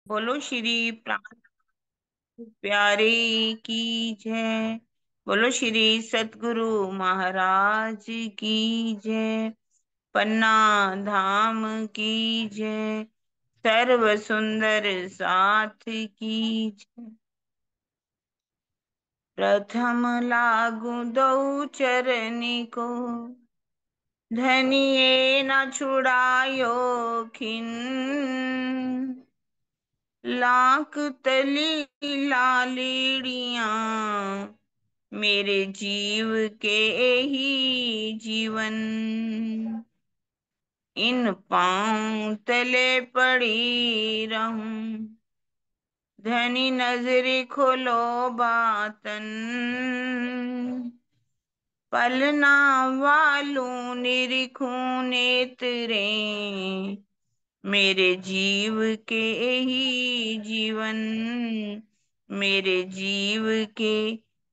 बोलो श्री प्राण प्यारे की जय। बोलो श्री सतगुरु महाराज की जय। पन्ना धाम की जय। सर्व सुंदर साथ की जय। प्रथम लागू दो चरनी को, धनिये न छुड़ायो खिन। लाख तली लालेड़ियां, मेरे जीव के ही जीवन। इन पांव तले पड़ी रहूं, धनी नजर खोलो बातन। पलना वालू निरीखूं नेत्रे, मेरे जीव के ही जीवन। मेरे जीव के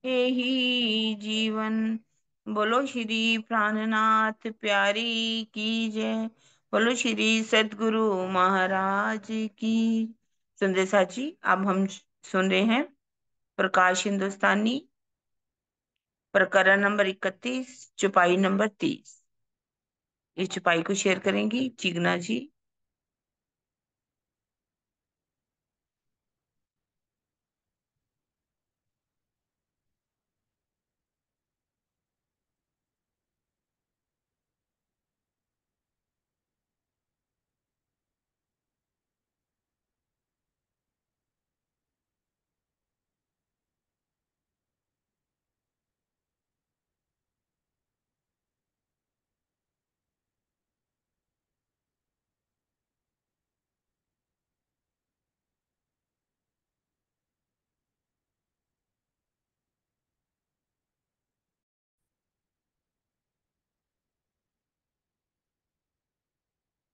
ही जीवन। बोलो श्री प्राणनाथ प्यारी की जय। बोलो श्री सतगुरु महाराज की। संदेशा जी, अब हम सुन रहे हैं प्रकाश हिंदुस्तानी, प्रकरण नंबर 31, चौपाई नंबर 30। इस चौपाई को शेयर करेंगी चिगना जी।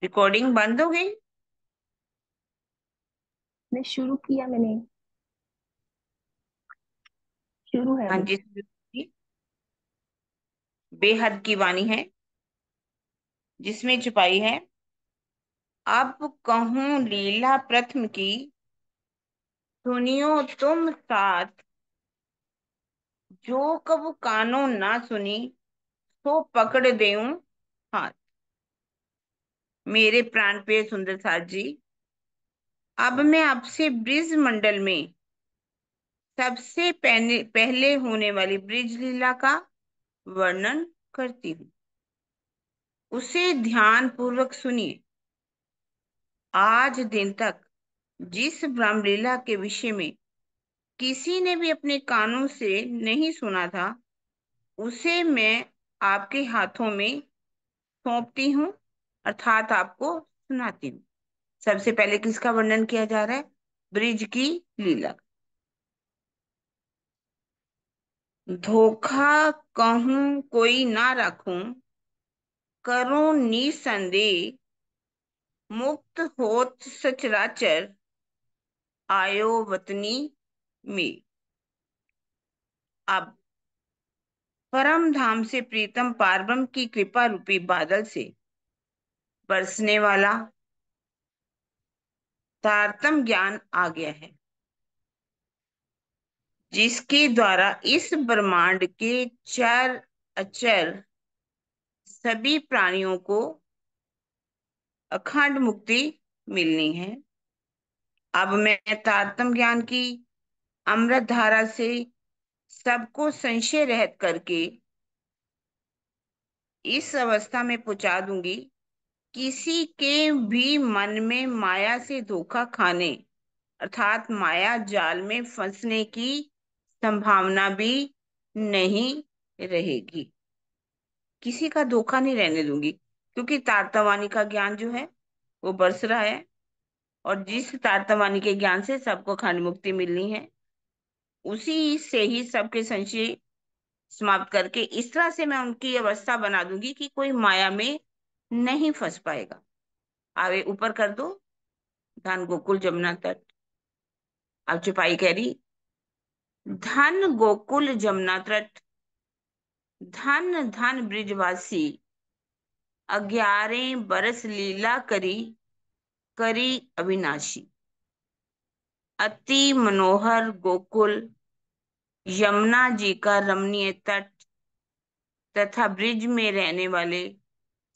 रिकॉर्डिंग बंद हो गई। ने शुरू किया मैंने। शुरू है हाँ अभी। जी। बेहद की वाणी है, जिसमें छुपाई है। अब कहूँ लीला प्रथम की, सुनियो तुम साथ। जो कब कानों ना सुनी, सो पकड़ देऊं हाथ। मेरे प्राण पे सुंदर साथ जी, अब मैं आपसे ब्रिज मंडल में सबसे पहले होने वाली ब्रिज लीला का वर्णन करती हूँ। उसे ध्यान पूर्वक सुनिए। आज दिन तक जिस रामलीला के विषय में किसी ने भी अपने कानों से नहीं सुना था, उसे मैं आपके हाथों में सौंपती हूँ, अर्थात आपको सुनाती हूँ। सबसे पहले किसका वर्णन किया जा रहा है? ब्रिज की लीला। धोखा कहूँ कोई ना रखूं, करूं निसंदेह। मुक्त होत सचराचर, आयो वतनी में। अब परम धाम से प्रीतम पारब्रह्म की कृपा रूपी बादल से बरसने वाला तारतम ज्ञान आ गया है, जिसके द्वारा इस ब्रह्मांड के चर अचर सभी प्राणियों को अखंड मुक्ति मिलनी है। अब मैं तारतम ज्ञान की अमृत धारा से सबको संशय रहित करके इस अवस्था में पहुंचा दूंगी, किसी के भी मन में माया से धोखा खाने, अर्थात माया जाल में फंसने की संभावना भी नहीं रहेगी। किसी का धोखा नहीं रहने दूंगी, क्योंकि तारतवाणी का ज्ञान जो है वो बरस रहा है। और जिस तारतवाणी के ज्ञान से सबको अखंड मुक्ति मिलनी है, उसी से ही सबके संशय समाप्त करके इस तरह से मैं उनकी अवस्था बना दूंगी कि कोई माया में नहीं फंस पाएगा। आगे ऊपर कर दो। धन गोकुल जमुना तट। अब चुपाई कह रही, धन गोकुल जमुना तट, धन धन ब्रिजवासी। 11 बरस लीला करी, करी अविनाशी। अति मनोहर गोकुल, यमुना जी का रमणीय तट तथा ब्रिज में रहने वाले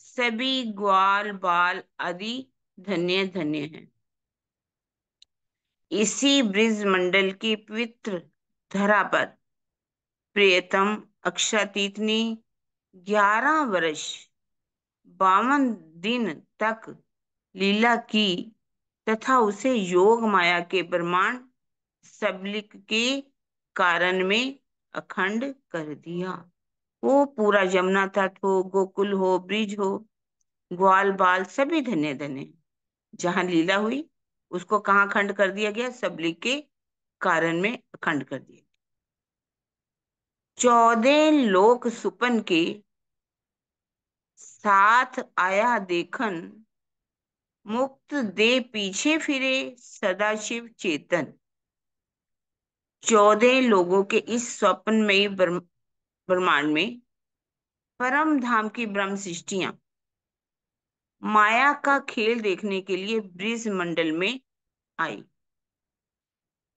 सभी ग्वाल बाल आदि धन्य धन्य हैं। इसी ब्रिज मंडल की पवित्र धरा पर प्रियतम अक्षातीत ने 11 वर्ष 52 दिन तक लीला की तथा उसे योग माया के ब्रह्मांड सबलिक के कारण में अखंड कर दिया। वो पूरा यमुना तट हो, गोकुल हो, ब्रिज हो, ग्वाल बाल सभी धन्य धन्य। जहां लीला हुई उसको कहाँ खंड कर दिया गया? सबलिक के कारण में अखंड कर दिया। 14 लोक सुपन के साथ आया देखन, मुक्त दे पीछे फिरे सदाशिव चेतन। 14 लोगों के इस स्वप्नमयी ब्रह्मांड में परम धाम की ब्रह्म सृष्टियां माया का खेल देखने के लिए ब्रिज मंडल में आई।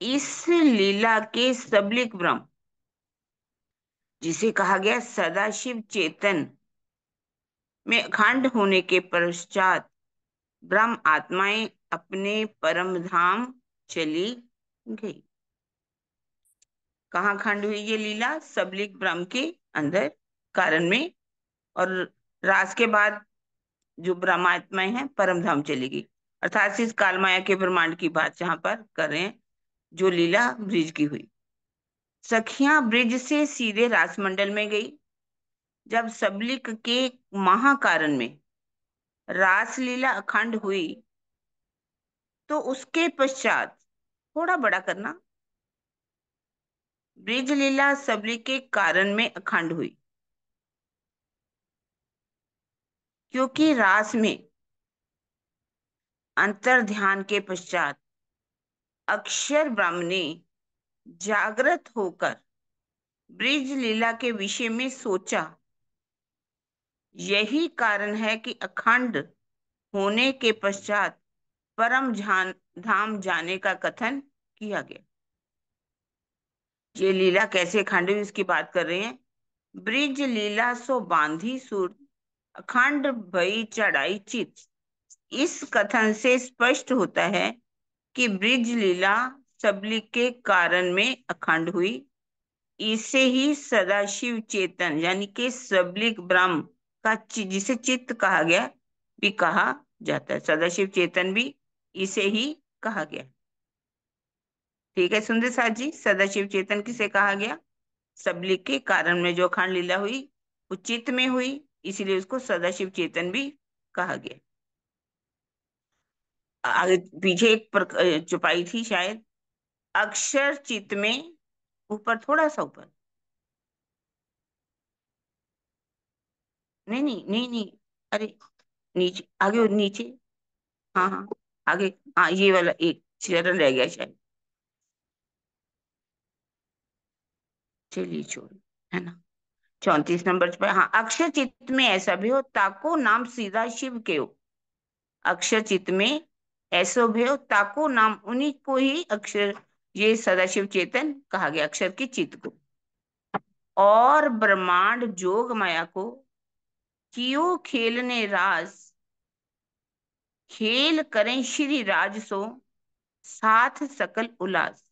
इस लीला के सबलिक ब्रह्म, जिसे कहा गया सदाशिव चेतन, में अखंड होने के पश्चात ब्रह्म आत्माएं अपने परम धाम चली गई। कहाँ खंड हुई ये लीला? सबलिक ब्रह्म के अंदर कारण में। और रास के बाद जो ब्रह्मात्माएं हैं परम धाम चली गई। अर्थात इस काल माया के ब्रह्मांड की बात जहां पर कर रहे हैं, जो लीला ब्रिज की हुई। सखियां ब्रिज से सीधे रासमंडल में गई। जब सबलिक के महाकारण में रास लीला अखंड हुई तो उसके पश्चात, थोड़ा बड़ा करना, ब्रिज लीला सबलिक के कारण में अखंड हुई, क्योंकि रास में अंतर ध्यान के पश्चात अक्षर ब्रह्म ने जागृत होकर ब्रिज लीला के विषय में सोचा। यही कारण है कि अखंड होने के पश्चात परम धाम जाने का कथन किया गया। ये लीला कैसे खंड हुई इसकी बात कर रहे हैं। ब्रिज लीला सो बांधी सुर, अखंड भई चढ़ाई चित। इस कथन से स्पष्ट होता है कि ब्रिज लीला सबलिक के कारण में अखंड हुई। इसे ही सदाशिव चेतन यानी कि सबलिक ब्रह्म का जिसे चित्त कहा गया भी कहा जाता है। सदाशिव चेतन भी इसे ही कहा गया। ठीक है सुंदर साथ जी, सदाशिव चेतन किसे कहा गया? सबलिक के कारण में जो अखंड लीला हुई वो चित्त में हुई, इसीलिए उसको सदाशिव चेतन भी कहा गया। आगे पीछे एक चौपाई थी शायद, अक्षर चित्त में, ऊपर थोड़ा सा ऊपर, नहीं नहीं नहीं नहीं, अरे नीचे, आगे नीचे, हाँ हाँ आगे, हाँ ये वाला एक चरण रह गया शायद, चलिए छोड़, है ना। 34 नंबर पर, हाँ, अक्षर चित्त में ऐसा भी हो ताको नाम सीधा शिव के हो। अक्षर चित्त में ऐसो भी हो ताको नाम उन्हीं को ही अक्षर, ये सदाशिव चेतन कहा गया, अक्षर के चित्त को। और ब्रह्मांड जोग माया को कियो खेलने रास, खेल करें श्री राज सो साथ सकल उल्लास।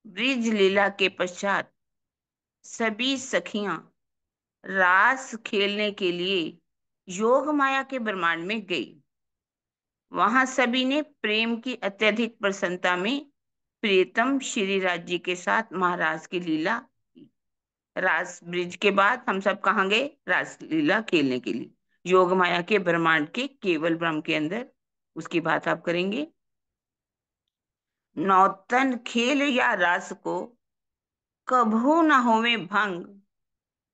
ब्रिज लीला के पश्चात सभी सखियां रास खेलने के लिए योग माया के ब्रह्मांड में गई। वहां सभी ने प्रेम की अत्यधिक प्रसन्नता में प्रियतम श्री राज जी के साथ महाराज की लीला की। रास ब्रिज के बाद हम सब कहाँ गए? रास लीला खेलने के लिए योग माया के ब्रह्मांड के केवल ब्रह्म के अंदर। उसकी बात आप करेंगे। नौतन खेल या रास को कभू न होवे भंग,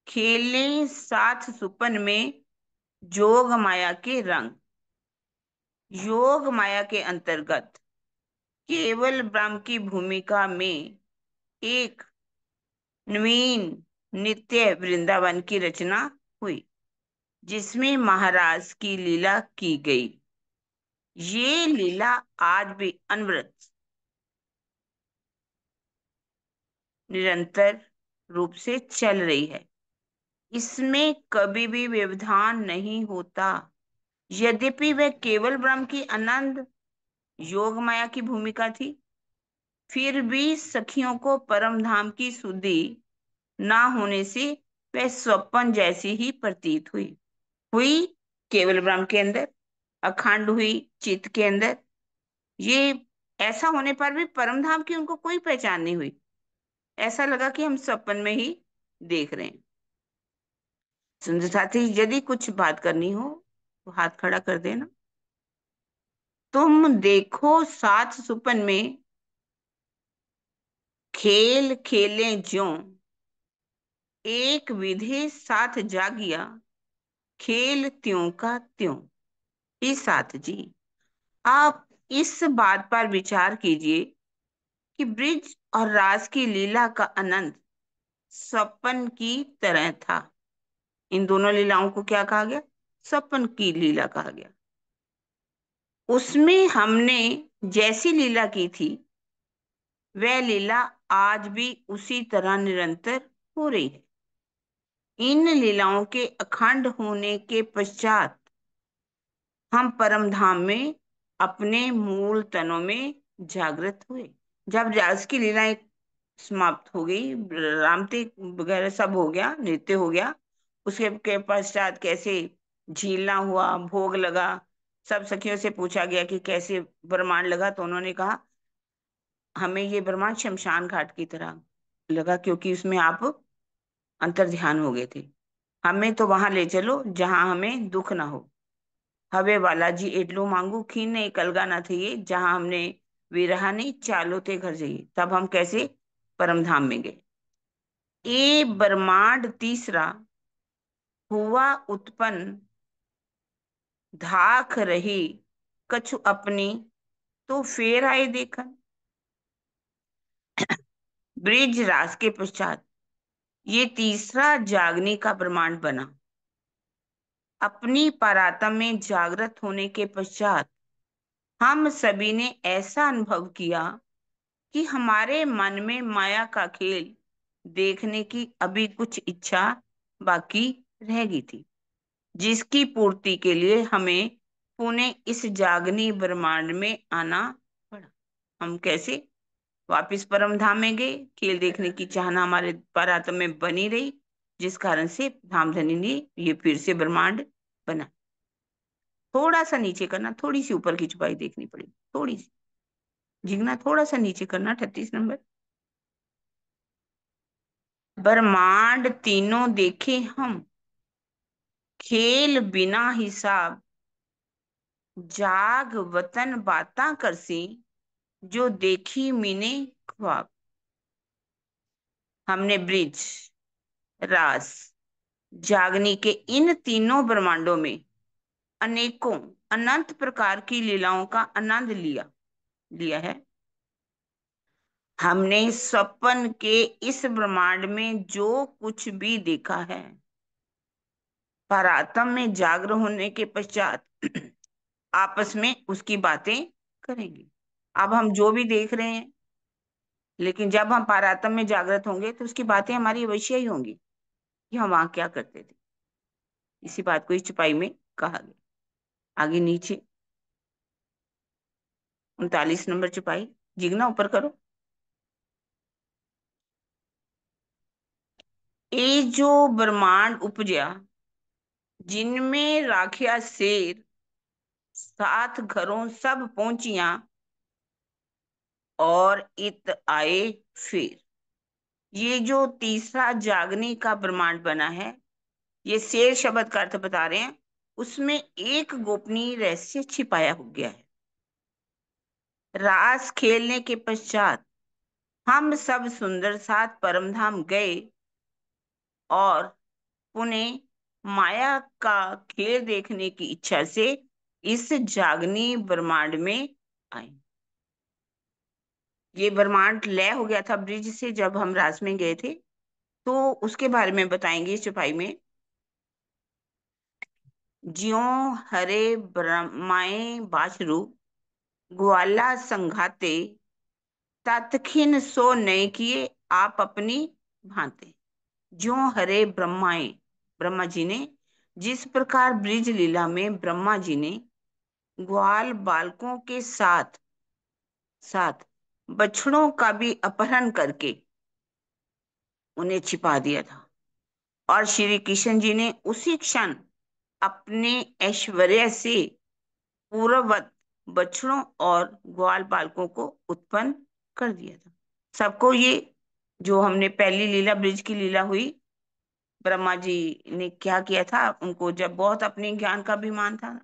खेले साथ सुपन में जोग माया के रंग। योग माया के अंतर्गत केवल ब्रह्म की भूमिका में एक नवीन नित्य वृंदावन की रचना हुई, जिसमें महाराज की लीला की गई। ये लीला आज भी अनवरत निरंतर रूप से चल रही है। इसमें कभी भी व्यवधान नहीं होता। यद्यपि वह केवल ब्रह्म की अनंत योग माया की भूमिका थी, फिर भी सखियों को परम धाम की सुधि ना होने से वह स्वप्न जैसी ही प्रतीत हुई। हुई केवल ब्रह्म के अंदर, अखंड हुई चित्त के अंदर। ये ऐसा होने पर भी परम धाम की उनको कोई पहचान नहीं हुई। ऐसा लगा कि हम स्वप्न में ही देख रहे हैं। सुंदर साथी, यदि कुछ बात करनी हो तो हाथ खड़ा कर देना। तुम देखो सात सुपन में खेल खेले ज्यों, एक विधि साथ जागिया, खेल त्यों का त्यों। इस साथ जी, आप इस बात पर विचार कीजिए कि ब्रिज और रास की लीला का आनंद स्वप्न की तरह था। इन दोनों लीलाओं को क्या कहा गया? स्वप्न की लीला कहा गया। उसमें हमने जैसी लीला की थी, वह लीला आज भी उसी तरह निरंतर हो रही है। इन लीलाओं के अखंड होने के पश्चात हम परम धाम में अपने मूल तनों में जागृत हुए। जब रास की लीलाएं समाप्त हो गई, रामते वगैरह सब हो गया, नृत्य हो गया, उसके के पश्चात कैसे झीलना हुआ, भोग लगा, सब सखियों से पूछा गया कि कैसे ब्रह्मांड लगा, तो उन्होंने कहा हमें ये ब्रह्मांड शमशान घाट की तरह लगा, क्योंकि उसमें आप अंतर ध्यान हो गए थे। हमें तो वहां ले चलो जहां हमें दुख ना हो। हवे वाला जी एटलू मांगू खीन ने कलगा ना थी, जहां हमने विरहा नहीं चालो ते घर जाइए। तब हम कैसे परम धाम में गए। ये ब्रह्मांड तीसरा हुआ उत्पन्न, धाक रही कछु अपनी, तो फेर आए देखन। ब्रिज रास के पश्चात ये तीसरा जागने का ब्रह्मांड बना। अपनी परात्म में जागृत होने के पश्चात हम सभी ने ऐसा अनुभव किया कि हमारे मन में माया का खेल देखने की अभी कुछ इच्छा बाकी रह गई थी, जिसकी पूर्ति के लिए हमें पुणे इस जागनी ब्रह्मांड में आना पड़ा। हम कैसे वापिस परम धाम में गए? खेल देखने की चाहना हमारे परात्म में बनी रही, जिस कारण से धामधनी ने ये फिर से ब्रह्मांड बना। थोड़ा सा नीचे करना, थोड़ी सी ऊपर की छुपाई देखनी पड़ेगी, थोड़ी सी झिकना, थोड़ा सा नीचे करना, 38 नंबर। ब्रह्मांड तीनों देखे हम, खेल बिना हिसाब, जाग वतन बाता करसी, जो देखी मीने ख्वाब। हमने ब्रिज, रास, जागनी के इन तीनों ब्रह्मांडों में अनेकों अनंत प्रकार की लीलाओं का आनंद लिया लिया है। हमने स्वप्न के इस ब्रह्मांड में जो कुछ भी देखा है, परात्म में जागृत होने के पश्चात आपस में उसकी बातें करेंगे। अब हम जो भी देख रहे हैं, लेकिन जब हम पारातम में जागृत होंगे तो उसकी बातें हमारी अवश्य ही होंगी कि हम वहां क्या करते थे। इसी बात को इस चुपाई में कहा गया। आगे नीचे 39 नंबर चुपाई, जिगना ऊपर करो। ये जो ब्रह्मांड उपजा, जिनमें राखिया शेर, सात घरों सब पहुंचिया, और इत आए फिर। ये जो तीसरा जागने का ब्रह्मांड बना है, ये शेर शब्द का अर्थ बता रहे हैं, उसमें एक गोपनीय रहस्य छिपाया हो गया है। रास खेलने के पश्चात हम सब सुंदर साथ परमधाम गए और पुनः माया का खेल देखने की इच्छा से इस जागनी ब्रह्मांड में आए। ये ब्रह्मांड लय हो गया था ब्रिज से जब हम रास में गए थे, तो उसके बारे में बताएंगे इस चौपाई में। ज्यों हरे ब्रह्माए बाछरू, ग्वाला संघाते, तत्खिन सो नय किए आप अपनी भांति। ज्यों हरे ब्रह्माए, ब्रह्मा जी ने, जिस प्रकार ब्रिज लीला में ब्रह्मा जी ने ग्वाल बालकों के साथ साथ बछड़ों का भी अपहरण करके उन्हें छिपा दिया था, और श्री कृष्ण जी ने उसी क्षण अपने ऐश्वर्य से पूर्ववत बछड़ों और ग्वाल बालकों को उत्पन्न कर दिया था। सबको ये, जो हमने पहली लीला ब्रिज की लीला हुई, ब्रह्मा जी ने क्या किया था, उनको जब बहुत अपने ज्ञान का अभिमान था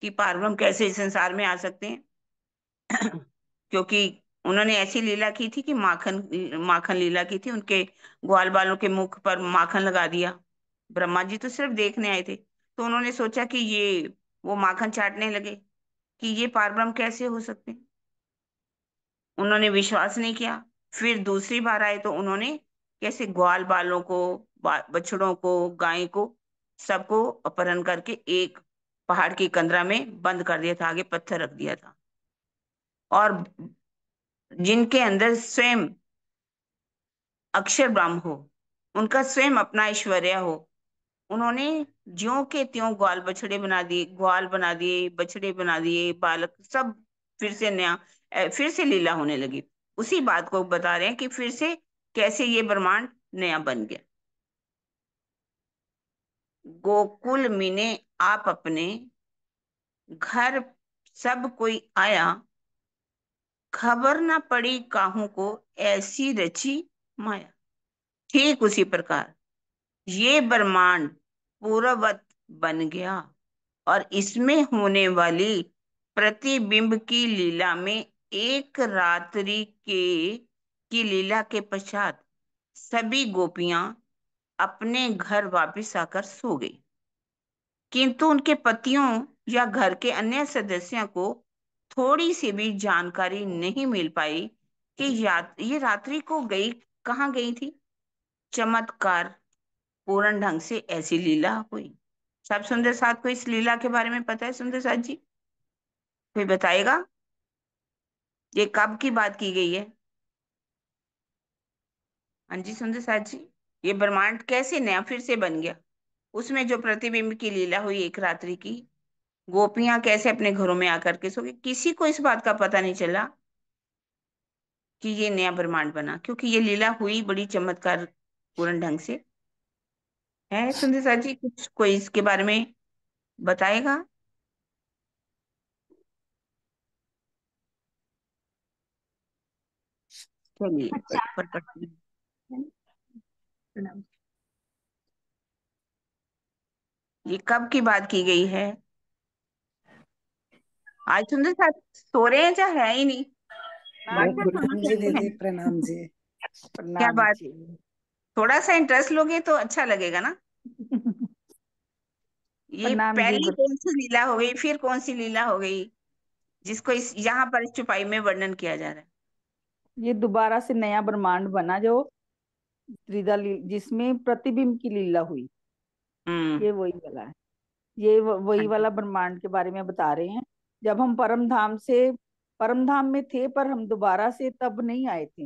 कि पार्वती कैसे इस संसार में आ सकते हैं, क्योंकि उन्होंने ऐसी लीला की थी कि माखन माखन लीला की थी, उनके ग्वाल बालों के मुख पर माखन लगा दिया। ब्रह्मा जी तो सिर्फ देखने आए थे, तो उन्होंने सोचा कि ये, वो माखन चाटने लगे कि ये पारब्रह्म कैसे हो सकते हैं। उन्होंने विश्वास नहीं किया। फिर दूसरी बार आए तो उन्होंने कैसे ग्वाल बालों को, बछड़ों को, गाय को, सबको अपहरण करके एक पहाड़ की कंदरा में बंद कर दिया था, आगे पत्थर रख दिया था। और जिनके अंदर स्वयं अक्षर ब्रह्म हो, उनका स्वयं अपना ऐश्वर्य हो, उन्होंने ज्यों के त्यों ग्वाल बछड़े बना दिए, ग्वाल बना दिए, बछड़े बना दिए, बालक सब फिर से नया, फिर से लीला होने लगी। उसी बात को बता रहे हैं कि फिर से कैसे ये ब्रह्मांड नया बन गया। गोकुल मीने आप अपने घर, सब कोई आया, खबर न पड़ी काहू को, ऐसी रची माया। ठीक उसी प्रकार ये ब्रह्मांड पूर्ववत बन गया, और इसमें होने वाली प्रतिबिंब की लीला में एक रात्रि के की लीला के पश्चात सभी गोपियां अपने घर वापस आकर सो गई, किंतु उनके पतियों या घर के अन्य सदस्यों को थोड़ी सी भी जानकारी नहीं मिल पाई कि ये रात्रि को गई कहाँ गई थी। चमत्कार पूर्ण ढंग से ऐसी लीला हुई। सब सुंदर साथ को इस लीला के बारे में पता है? सुंदर साथ जी कोई बताएगा, ये कब की बात की गई है? हाँ जी सुंदर साथ जी, ये ब्रह्मांड कैसे नया फिर से बन गया, उसमें जो प्रतिबिंब की लीला हुई एक रात्रि की, गोपियां कैसे अपने घरों में आकर के सो गई, किसी को इस बात का पता नहीं चला कि ये नया ब्रह्मांड बना, क्योंकि ये लीला हुई बड़ी चमत्कार पूर्ण ढंग से। है सुंदर साथ जी कुछ कोई इसके बारे में बताएगा? चलिए अच्छा पर पढ़ते हैं। है ना? प्रणाम। ये कब की बात की गई है? आज सुंदर साथ सो रहे हैं या है ही नहीं? वो बात क्या सुनना प्रणाम जी चाहते हैं? दीदी, प्रणाम जी। क्या प्रणाम बात? जी। थोड़ा सा इंटरेस्ट लोगे तो अच्छा लगेगा ना। ये प्रणाम जी। पहली कौन सी लीला हो गई, फिर कौन सी लीला हो गई जिसको इस यहाँ पर इस चुपाई में वर्णन किया जा रहा है? ये दोबारा से नया ब्रह्मांड बना जो जिसमें प्रतिबिंब की लीला हुई। हम्म। ये वही वाला है। ये हाँ वही जी। वाला ब्रह्मांड के बारे में बता रहे हैं। जब हम परम धाम में थे, पर हम दोबारा से तब नहीं आए थे।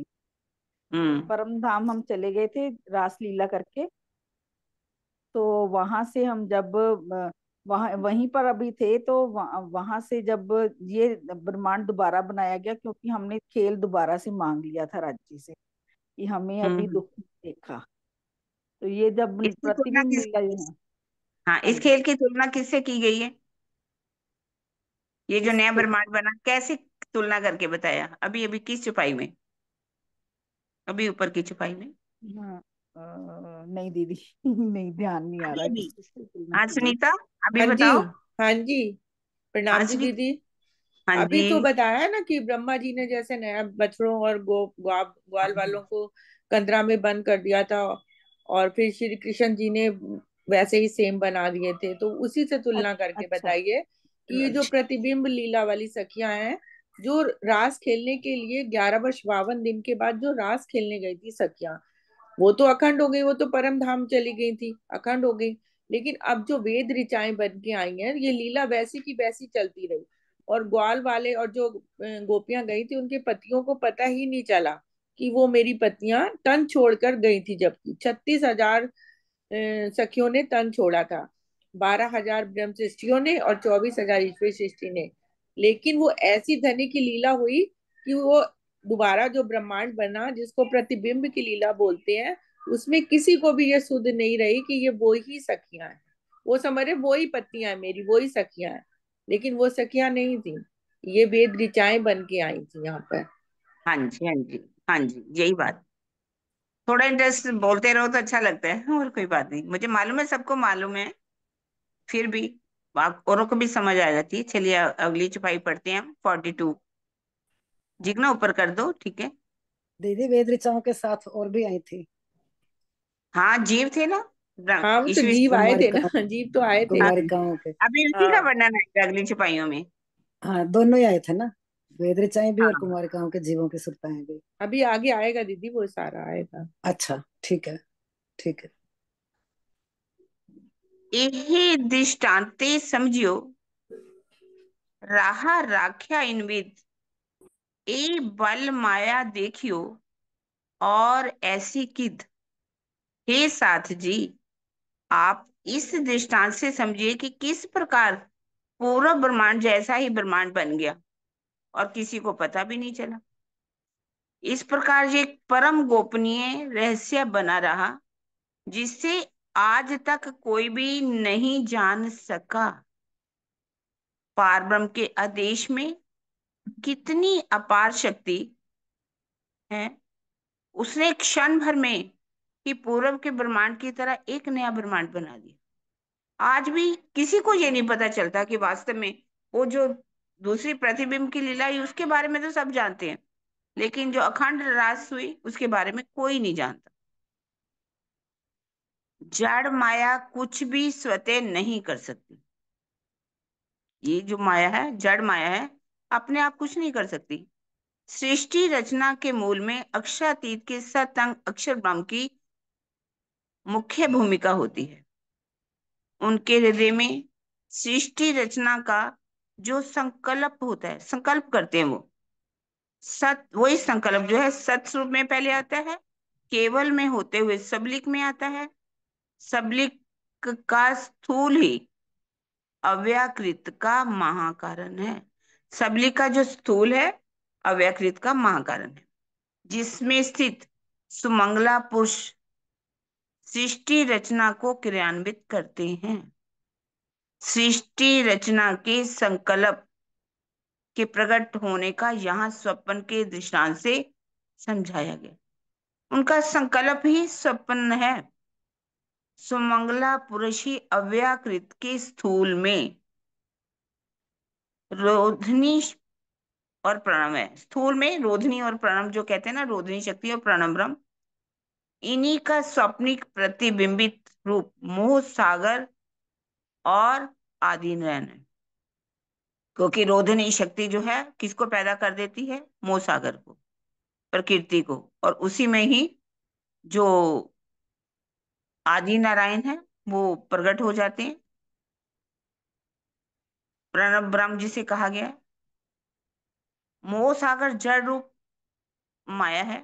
हम्म। परम धाम हम चले गए थे रास लीला करके। तो वहां से हम जब वहां वहीं पर अभी थे, तो वहां से जब ये ब्रह्मांड दोबारा बनाया गया, क्योंकि हमने खेल दोबारा से मांग लिया था राज्य से कि हमें अभी हम्म। दुख देखा। तो ये जब इसकी तुलना प्रतिबिंब किस लीला जो है। हाँ, हाँ इस जी। खेल की तुलना किससे की गई है? ये जो इस नया खे, ब्रह्मांड बना कैसे तुलना करके बताया? अभी अभी किस छुपाई में? अभी ऊपर की छुपाई में। हाँ, नहीं दीदी नहीं, ध्यान नहीं आ अभी रहा अभी। किससे तुलना हाँ की गई। सुनीता, अभी हाँ जी। बताओ। हाँ जी। हाँ प्रणाम जी सुनीता। दीदी। हाँ अभी जी। तो बताया ना कि ब्रह्मा जी ने जैसे नया बछड़ों और ग्वाल वालों को कंदरा में बंद कर दिया था, और फिर श्री कृष्ण जी ने वैसे ही सेम बना दिए थे, तो उसी से तुलना करके अच्छा। बताइए कि ये जो प्रतिबिंब लीला वाली सखियां हैं, जो रास खेलने के लिए 11 वर्ष 52 दिन के बाद जो रास खेलने गई थी सखियां, वो तो अखंड हो गई, वो तो परम धाम चली गई थी, अखंड हो गई। लेकिन अब जो वेद ऋचाएं बन के आई हैं, ये लीला वैसी की वैसी चलती रही, और ग्वाल वाले और जो गोपियां गई थी, उनके पतियों को पता ही नहीं चला कि वो मेरी पत्नियां तन छोड़कर गई थी, जबकि 36,000 सखियों ने तन छोड़ा था, 12,000 ब्रह्मशिष्टियों ने और 24,000 ईश्वर सृष्टि ने। लेकिन वो ऐसी धनी की लीला हुई कि वो दोबारा जो ब्रह्मांड बना, जिसको प्रतिबिंब की लीला बोलते हैं, उसमें किसी को भी ये सुध नहीं रही कि ये वो ही सखियां हैं। वो समझ रहे वो ही पत्नियां हैं मेरी, वो ही सखियां हैं, लेकिन वो सखियां नहीं थी, ये वेद ऋचाएं बन के आई थी यहाँ पर। हाँ जी, हाँ जी, हाँ जी, यही बात। थोड़ा इंटरेस्ट बोलते रहो तो अच्छा लगता है, और कोई बात नहीं, मुझे मालूम है, सबको मालूम है, फिर भी औरों को भी समझ आ जाती है। चलिए अगली चुपाई पढ़ते हैं हम, 42। जिगना ऊपर कर दो, ठीक है। दीदी वेद ऋचाओं के साथ और भी आई थी। हाँ, जीव थे ना, हाँ, वो तो ईश्वर। जीव आए थे कुमारिका, ना, जीव तो आए थे। हाँ, कुमारिकाओं के। अभी उसी का हाँ, वर्णन आएगा अगली छुपाइयों में। हाँ दोनों ही आए थे ना, वेद ऋचाएं भी और हाँ, कुमारिकाओं के जीवों की सुरताएं भी। अभी आगे आएगा दीदी, वो सारा आएगा। अच्छा ठीक है, ठीक है। एहे दृष्टांते समझियो, राहा राख्या इनविद, ए बल माया देखियो, और ऐसी किद। हे साथ जी, आप इस दृष्टांत से समझिए कि किस प्रकार पूरा ब्रह्मांड जैसा ही ब्रह्मांड बन गया और किसी को पता भी नहीं चला। इस प्रकार ये एक परम गोपनीय रहस्य बना रहा, जिसे आज तक कोई भी नहीं जान सका। पारब्रह्म के आदेश में कितनी अपार शक्ति है। उसने क्षण भर में ही पूर्व के ब्रह्मांड की तरह एक नया ब्रह्मांड बना दिया। आज भी किसी को ये नहीं पता चलता कि वास्तव में वो जो दूसरी प्रतिबिंब की लीला हुई उसके बारे में तो सब जानते हैं, लेकिन जो अखंड रास हुई उसके बारे में कोई नहीं जानता। जड़ माया कुछ भी स्वतः नहीं कर सकती। ये जो माया है, जड़ माया है, अपने आप कुछ नहीं कर सकती। सृष्टि रचना के मूल में अक्षरातीत के सतंग अक्षर ब्रह्म की मुख्य भूमिका होती है। उनके हृदय में सृष्टि रचना का जो संकल्प होता है, संकल्प करते हैं वो सत, वही संकल्प जो है सत स्वरूप में पहले आता है, केवल में होते हुए सबलिक में आता है। सबलिक का स्थूल ही अव्याकृत का महाकारण है। सबलिक का जो स्थूल है अव्याकृत का महाकारण है, जिसमें स्थित सुमंगला पुरुष सृष्टि रचना को क्रियान्वित करते हैं। सृष्टि रचना के संकल्प के प्रकट होने का यहाँ स्वप्न के दृष्टांत से समझाया गया। उनका संकल्प ही स्वप्न है। सुमंगला पुरुष ही अव्याकृत के स्थूल में रोधनी और प्रणव है। स्थूल में रोधनी और प्रणव जो कहते हैं ना, रोधनी शक्ति और प्रणव ब्रह्म, इन्हीं का स्वप्निक प्रतिबिंबित रूप मोह सागर और आदि नयन है। क्योंकि रोधनी शक्ति जो है किसको पैदा कर देती है? मोह सागर को, प्रकृति को, और उसी में ही जो आदि नारायण है वो प्रकट हो जाते हैं। प्रणव ब्रह्म जिसे कहा गया है। मोह सागर जड़ रूप माया है।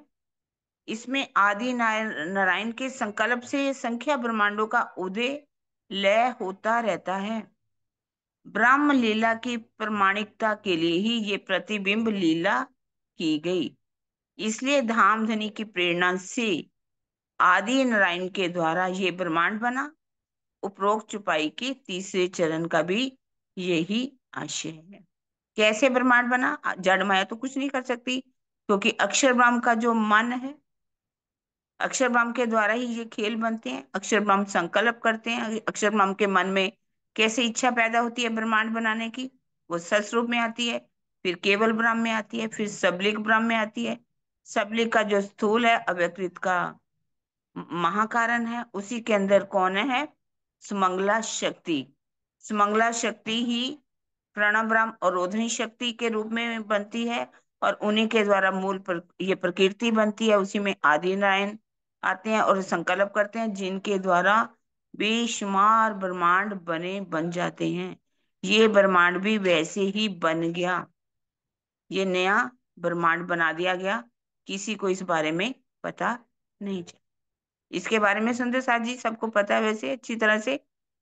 इसमें आदि नारायण के संकल्प से संख्या ब्रह्मांडों का उदय लय होता रहता है। ब्रह्म लीला की प्रमाणिकता के लिए ही ये प्रतिबिंब लीला की गई। इसलिए धामधनी की प्रेरणा से आदि नारायण के द्वारा ये ब्रह्मांड बना। उपरोक्त चुपाई के तीसरे चरण का भी यही आशय है। कैसे ब्रह्मांड बना? जड़ माया तो कुछ नहीं कर सकती, क्योंकि अक्षर ब्रह्म का जो मन है, अक्षर ब्रह्म के द्वारा ही ये खेल बनते हैं। अक्षर ब्रह्म संकल्प करते हैं। अक्षर ब्रह्म के मन में कैसे इच्छा पैदा होती है ब्रह्मांड बनाने की? वो सस्वरूप में आती है, फिर केवल ब्रह्म में आती है, फिर सबलिक ब्रह्म में आती है। सबलिक का जो स्थूल है अव्यकृत का महाकारण है, उसी के अंदर कौन है? सुमंगला शक्ति। सुमंगला शक्ति ही प्रणव ब्रह्म और रोधनी शक्ति के रूप में बनती है, और उन्हीं के द्वारा ये प्रकृति बनती है। उसी में आदि नारायण आते हैं और संकल्प करते हैं, जिनके द्वारा बेशुमार ब्रह्मांड बन जाते हैं। ये ब्रह्मांड भी वैसे ही बन गया। ये नया ब्रह्मांड बना दिया गया, किसी को इस बारे में पता नहीं चला। इसके बारे में सुंदर साथ जी सबको पता है, वैसे अच्छी तरह से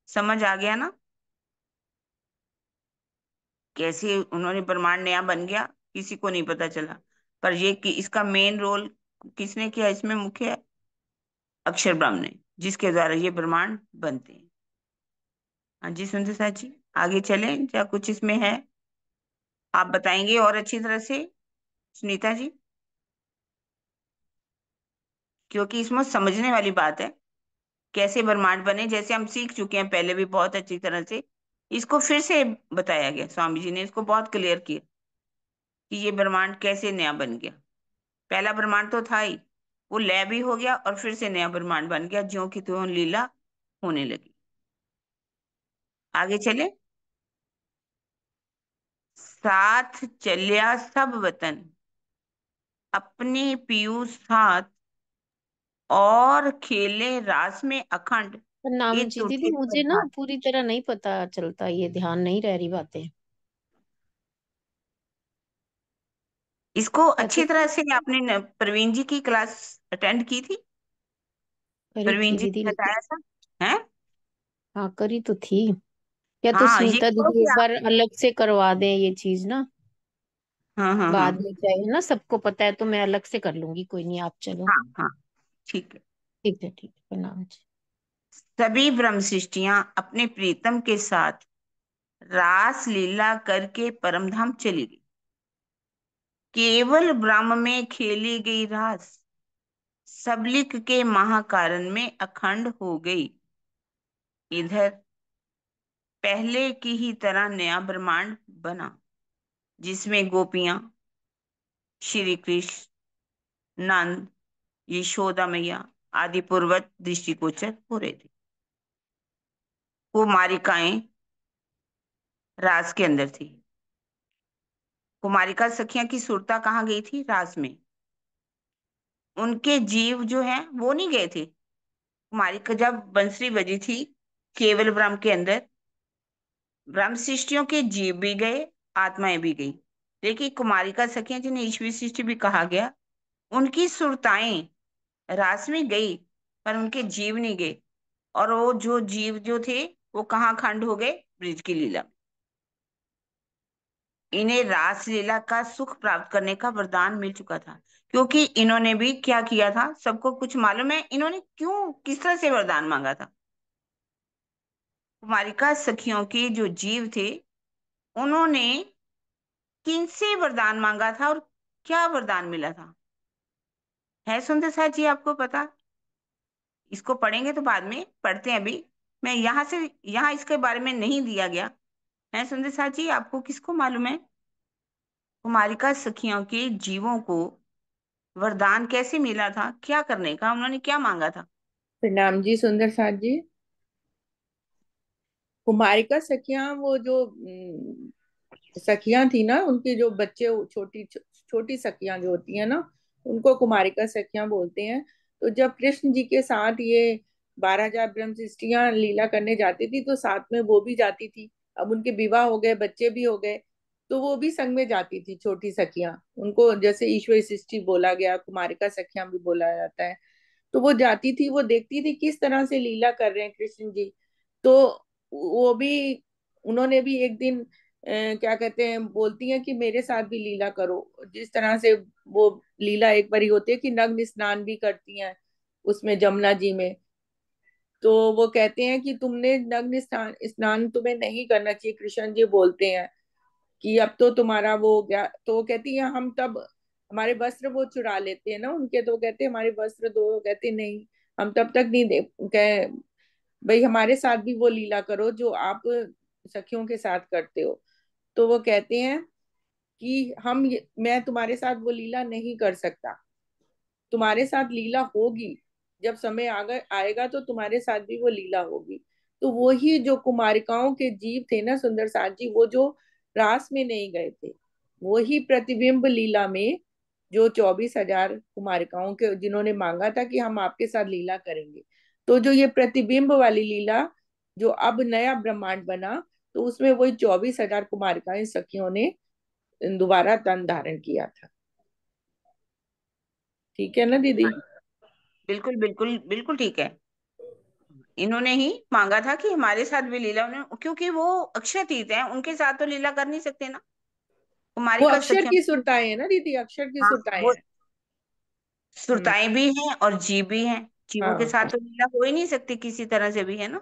समझ आ गया ना कैसे उन्होंने ब्रह्मांड नया बन गया, किसी को नहीं पता चला। पर ये कि इसका मेन रोल किसने किया इसमें, मुख्य अक्षर ब्रह्म ने, जिसके द्वारा ये ब्रह्मांड बनते हैं। हाँ जी सुंदर साथ जी, आगे चलें क्या कुछ इसमें है, आप बताएंगे और अच्छी तरह से सुनीता जी, क्योंकि इसमें समझने वाली बात है कैसे ब्रह्मांड बने। जैसे हम सीख चुके हैं पहले भी बहुत अच्छी तरह से, इसको फिर से बताया गया, स्वामी जी ने इसको बहुत क्लियर किया कि ये ब्रह्मांड कैसे नया बन गया। पहला ब्रह्मांड तो था ही, वो लय भी हो गया और फिर से नया ब्रह्मांड बन गया, ज्यों की त्यों लीला होने लगी। आगे चले। साथ चलिया सब वतन, अपने पीयूष साथ, और खेले रास में अखंड, नाम ये जी दीदी टूटे मुझे ना प्रभात। पूरी तरह नहीं पता चलता, ये ध्यान नहीं रह रही बातें। इसको क्या अच्छी कह तरह रही से हैं? आपने प्रवीण जी की क्लास अटेंड की थी, करी प्रवीण थी जी दीदी ने लेकिन। बताया था है। हाँ करी तो थी। या तो हाँ ये सुनीता कहो दीदी कि एक बार अलग से करवा दें ये चीज ना, हाँ हाँ हाँ बाद में चाहे ना सबको पता है तो मैं अलग से कर लूंगी, कोई नहीं, आप चलो। हाँ हाँ ठीक है। ठीक है, प्रणाम जी। सभी ब्रह्म सृष्टियां अपने प्रीतम के साथ रास लीला करके परमधाम चली गई। केवल ब्रह्म में खेली गई रास सबलिक के महाकारण में अखंड हो गई। इधर पहले की ही तरह नया ब्रह्मांड बना, जिसमें गोपियां, श्री कृष्ण, नंद, यशोदा मैया आदि पूर्वत दृष्टिगोचर हो रहे थे। कुमारिकाएं रास के अंदर थी। कुमारिका सखियां की सुरता कहाँ गई थी, रास में। उनके जीव जो हैं वो नहीं गए थे। कुमारिका जब बंसरी बजी थी केवल ब्रह्म के अंदर, ब्रह्म सृष्टियों के जीव भी गए, आत्माएं भी गई। लेकिन कुमारिका सखियां जिन्हें ईश्वरी सृष्टि भी कहा गया, उनकी सुरताएं रास में गई, पर उनके जीव नहीं गए। और वो जो जीव जो थे वो कहाँ खंड हो गए, ब्रिज की लीला में। इन्हें रास लीला का सुख प्राप्त करने का वरदान मिल चुका था, क्योंकि इन्होंने भी क्या किया था, सबको कुछ मालूम है इन्होंने क्यों किस तरह से वरदान मांगा था। कुमारिका सखियों के जो जीव थे, उन्होंने किनसे वरदान मांगा था और क्या वरदान मिला था, है सुंदर साथ जी आपको पता। इसको पढ़ेंगे तो बाद में पढ़ते हैं, अभी मैं यहाँ से, यहाँ इसके बारे में नहीं दिया गया है सुंदर साथ जी, आपको किसको मालूम है कुमारिका सखियों के जीवों को वरदान कैसे मिला था, क्या करने का, उन्होंने क्या मांगा था। प्रणाम जी सुंदर साथ जी। कुमारिका सखियां वो जो सखियां थी ना, उनके जो बच्चे छोटी सखियां जो होती हैं ना, उनको कुमारिका सखियां बोलते हैं। तो जब कृष्ण जी के साथ ये 12,000 ब्रह्म सृष्टियां लीला करने जाती थी तो साथ में वो भी जाती थी। अब उनके विवाह हो गए, बच्चे भी हो गए, तो वो भी संग में जाती थी छोटी सखियां। उनको जैसे ईश्वरी सृष्टि बोला गया, कुमारिका सखियां भी बोला जाता है। तो वो जाती थी, वो देखती थी किस तरह से लीला कर रहे हैं कृष्ण जी। तो वो भी, उन्होंने भी एक दिन क्या कहते हैं, बोलती हैं कि मेरे साथ भी लीला करो। जिस तरह से वो लीला एक बारी होती है कि नग्न स्नान भी करती हैं उसमें, जमुना जी में। तो वो कहते हैं कि तुमने नग्न स्नान स्नान तुम्हें नहीं करना चाहिए, कृष्ण जी बोलते हैं कि अब तो तुम्हारा वो हो गया। तो वो कहती है हम तब, हमारे वस्त्र वो चुरा लेते हैं ना उनके, तो वो कहते हैं हमारे वस्त्र दो। वो कहते नहीं, हम तब तक नहीं दे, कहे भाई हमारे साथ भी वो लीला करो जो आप सखियों के साथ करते हो। तो वो कहते हैं कि मैं तुम्हारे साथ वो लीला नहीं कर सकता, तुम्हारे साथ लीला होगी, जब समय आएगा तो तुम्हारे साथ भी वो लीला होगी। तो वही जो कुमारिकाओं के जीव थे ना सुंदर साथ जी, वो जो रास में नहीं गए थे, वही प्रतिबिंब लीला में जो 24,000 कुमारिकाओं के जिन्होंने मांगा था कि हम आपके साथ लीला करेंगे। तो जो ये प्रतिबिंब वाली लीला, जो अब नया ब्रह्मांड बना, तो उसमें वही 24,000 कुमारिकाएं सखियों ने दोबारा तन धारण किया था। ठीक है ना दीदी? हाँ, बिल्कुल बिल्कुल बिल्कुल ठीक है। इन्होंने ही मांगा था कि हमारे साथ भी लीला, उन्होंने, क्योंकि वो अक्षय तीत है, उनके साथ तो लीला कर नहीं सकते ना, कुमारी वो का अक्षर सख्या। की सुरताएं है ना दीदी, अक्षर की हाँ, सुरताएं वो हैं। हम्म। सुरताएं भी हैं और जीव भी हैं। जीवों के हाँ। साथ तो लीला हो ही नहीं सकती किसी तरह से भी, है ना।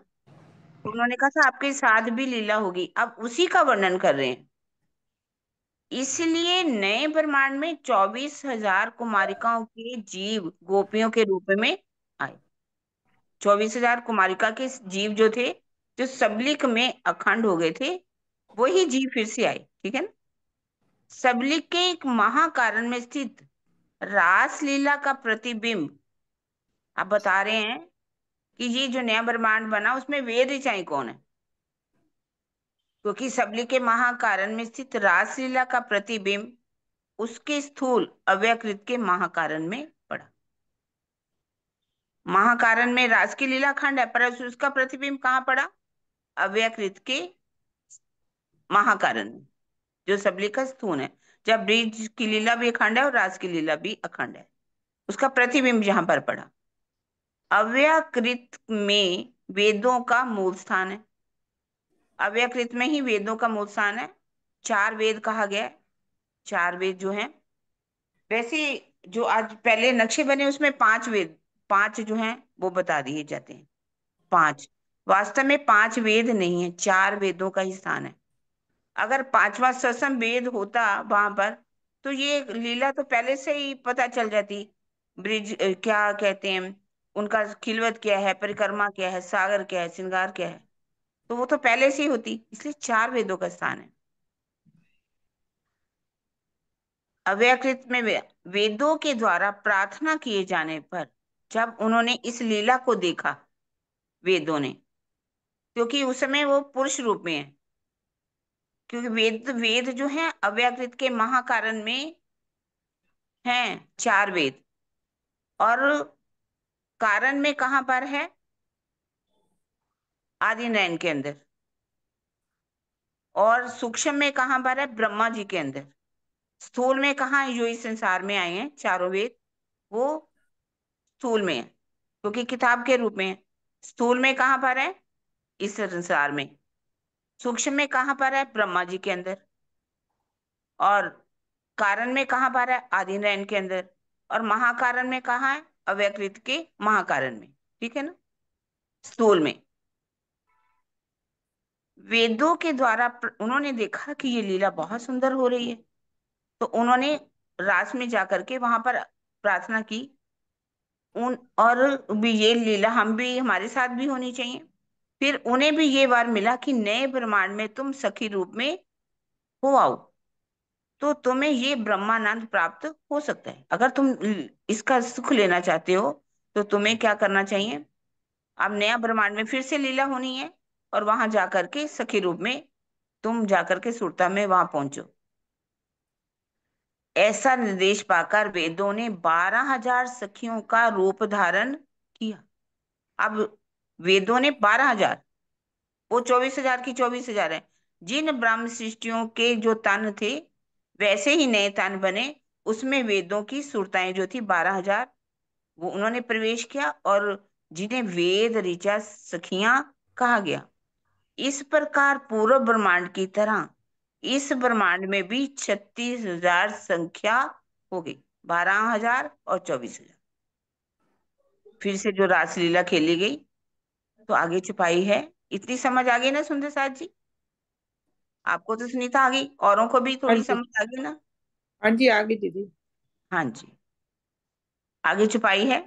तो उन्होंने कहा था आपके साथ भी लीला होगी, अब उसी का वर्णन कर रहे हैं। इसलिए नए ब्रह्मांड में 24,000 कुमारिकाओं के जीव गोपियों के रूप में आए। 24,000 कुमारिका के जीव जो थे, जो सबलिक में अखंड हो गए थे, वही जीव फिर से आए, ठीक है ना। सबलिक के एक महाकारण में स्थित रास लीला का प्रतिबिंब आप बता रहे हैं कि ये जो नया ब्रह्मांड बना उसमें वेद ऋचाएं कौन है, क्योंकि सबलिक के महाकारण में स्थित रास लीला का प्रतिबिंब उसके स्थूल अव्यकृत के महाकारण में पड़ा। महाकारण में रास की लीला खंड है, पर उसका प्रतिबिंब कहाँ पड़ा? अव्यकृत के महाकारण में, जो सबलिक का स्थूल है। जब ब्रिज की लीला भी अखंड है और रास की लीला भी अखंड है, उसका प्रतिबिंब जहां पर पड़ा। अव्यकृत में वेदों का मूल स्थान है। अव्यकृत में ही वेदों का मूल स्थान है। चार वेद कहा गया है। चार वेद जो हैं, वैसे जो आज पहले नक्शे बने उसमें पांच वेद, पांच जो हैं वो बता दिए जाते हैं। पांच, वास्तव में पांच वेद नहीं है, चार वेदों का ही स्थान है। अगर पांचवा ससम वेद होता वहां पर, तो ये लीला तो पहले से ही पता चल जाती। ब्रिज क्या कहते हैं, उनका खिलवत क्या है, परिक्रमा क्या है, सागर क्या है, श्रृंगार क्या है, तो वो तो पहले से ही होती। इसलिए चार वेदों का स्थान है। अव्यकृत में वेदों के द्वारा प्रार्थना किए जाने पर जब उन्होंने इस लीला को देखा, वेदों ने, क्योंकि उस समय वो पुरुष रूप में है, क्योंकि वेद वेद जो है अव्यकृत के महाकारण में हैं चार वेद। और कारण में कहाँ पर है? आदि नयन के अंदर। और सूक्ष्म में कहाँ पर है? ब्रह्मा जी के अंदर। स्थूल में कहाँ है? जो इस संसार में आए हैं चारों वेद, वो स्थूल में है, क्योंकि किताब के रूप में है। स्थूल में कहाँ पर है? इस संसार में। सूक्ष्म में कहाँ पर है? ब्रह्मा जी के अंदर। और कारण में कहाँ पर है? आदि नयन के अंदर। और महाकारण में कहाँ है? अव्यकृत के महाकारण में, ठीक है ना, स्थूल में। वेदों के द्वारा उन्होंने देखा कि ये लीला बहुत सुंदर हो रही है, तो उन्होंने रास में जाकर के वहां पर प्रार्थना की। उन और भी ये लीला हम भी, हमारे साथ भी होनी चाहिए। फिर उन्हें भी ये वार मिला कि नए ब्रह्मांड में तुम सखी रूप में हो आओ, तो तुम्हें ये ब्रह्मानंद प्राप्त हो सकता है। अगर तुम इसका सुख लेना चाहते हो, तो तुम्हें क्या करना चाहिए? अब नया ब्रह्मांड में फिर से लीला होनी है, और वहां जाकर के सखी रूप में तुम जाकर के सुरता में वहां पहुंचो। ऐसा निर्देश पाकर वेदों ने 12,000 सखियों का रूप धारण किया। अब वेदों ने 12,000, वो 24,000 की 24,000 है। जिन ब्रह्म सृष्टियों के जो तन थे, वैसे ही नए तन बने, उसमें वेदों की सुरताएं जो थी 12,000, वो उन्होंने प्रवेश किया, और जिन्हें वेद ऋचा सखियां कहा गया। इस प्रकार पूर्व ब्रह्मांड की तरह इस ब्रह्मांड में भी 36,000 संख्या हो गई। 12,000 और 24,000, फिर से जो रासलीला खेली गई, तो आगे छुपाई है। इतनी समझ आ गई ना सुंदर साथ जी? आपको तो सुनीता आ गई, औरों को भी हाँ थोड़ी जी। समझ आ गई ना? हाँ जी, आगे दीदी। हाँ जी, आगे छुपाई है।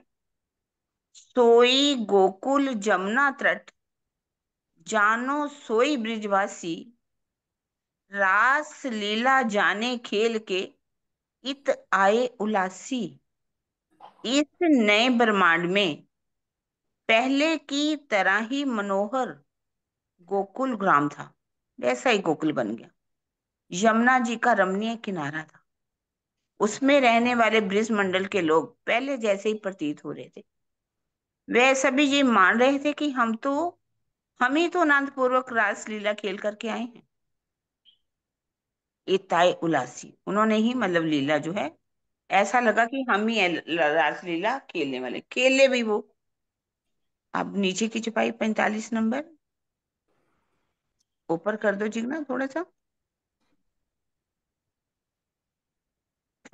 सोई गोकुल जमुना तट, जानो सोई ब्रिजवासी, रास लीला जाने खेल के, इत आए उलासी। इस नए ब्रह्मांड में पहले की तरह ही मनोहर गोकुल ग्राम था, वैसा ही गोकुल बन गया। यमुना जी का रमणीय किनारा था, उसमें रहने वाले ब्रिज मंडल के लोग पहले जैसे ही प्रतीत हो रहे थे। वे सभी ये मान रहे थे कि हम ही तो आनंद पूर्वक रास लीला खेल करके आए हैं। ये ताए उलासी, उन्होंने ही मतलब लीला जो है ऐसा लगा कि हम ही है रासलीला खेलने वाले, खेले भी वो। अब नीचे की छपाई 45 नंबर, ऊपर कर दो जिगना थोड़ा सा,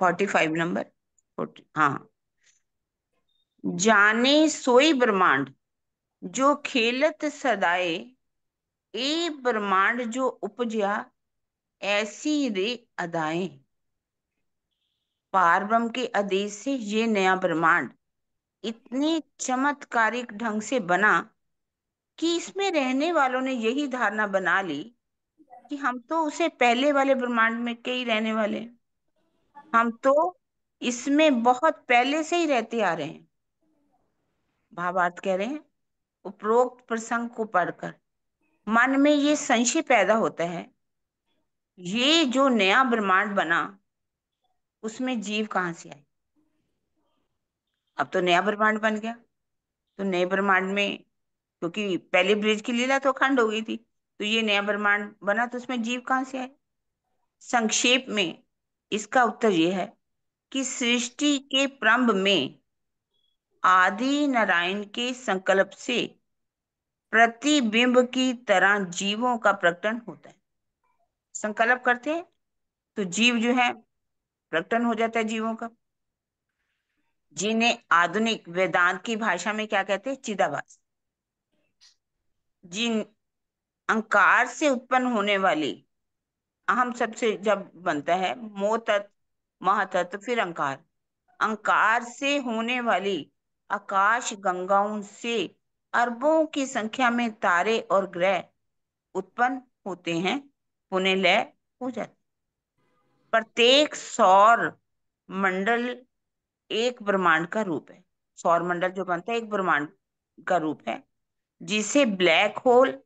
45 नंबर, हाँ। जाने सोई ब्रह्मांड जो खेलत सदाए, ए ब्रह्मांड जो उपजया ऐसी रे अदाएं। पार ब्रह्म के आदेश से ये नया ब्रह्मांड इतने चमत्कारिक ढंग से बना कि इसमें रहने वालों ने यही धारणा बना ली कि हम तो उसे पहले वाले ब्रह्मांड में के ही रहने वाले हैं, हम तो इसमें बहुत पहले से ही रहते आ रहे हैं। भावार्थ कह रहे हैं, उपरोक्त प्रसंग को पढ़कर मन में ये संशय पैदा होता है, ये जो नया ब्रह्मांड बना उसमें जीव कहाँ से आए। अब तो नया ब्रह्मांड बन गया, तो नए ब्रह्मांड में, क्योंकि पहले ब्रिज की लीला तो अखंड हो गई थी, तो ये नया ब्रह्मांड बना तो उसमें जीव कहाँ से आए। संक्षेप में इसका उत्तर यह है कि सृष्टि के प्रारंभ में आदि नारायण के संकल्प से प्रतिबिंब की तरह जीवों का प्रकटन होता है। संकल्प करते हैं तो जीव जो है प्रकटन हो जाता है जीवों का, जिन्हें आधुनिक वेदांत की भाषा में क्या कहते हैं, चिदाभास। जिन अहंकार से उत्पन्न होने वाली, अहम सबसे जब बनता है मोह तत्व महातत्व फिर अहंकार, अहंकार से होने वाली आकाश गंगाओं से अरबों की संख्या में तारे और ग्रह उत्पन्न होते हैं, पुनः लय हो जाते। प्रत्येक सौर मंडल एक ब्रह्मांड का रूप है। सौर मंडल जो बनता है एक ब्रह्मांड का रूप है, जिसे ब्लैक होल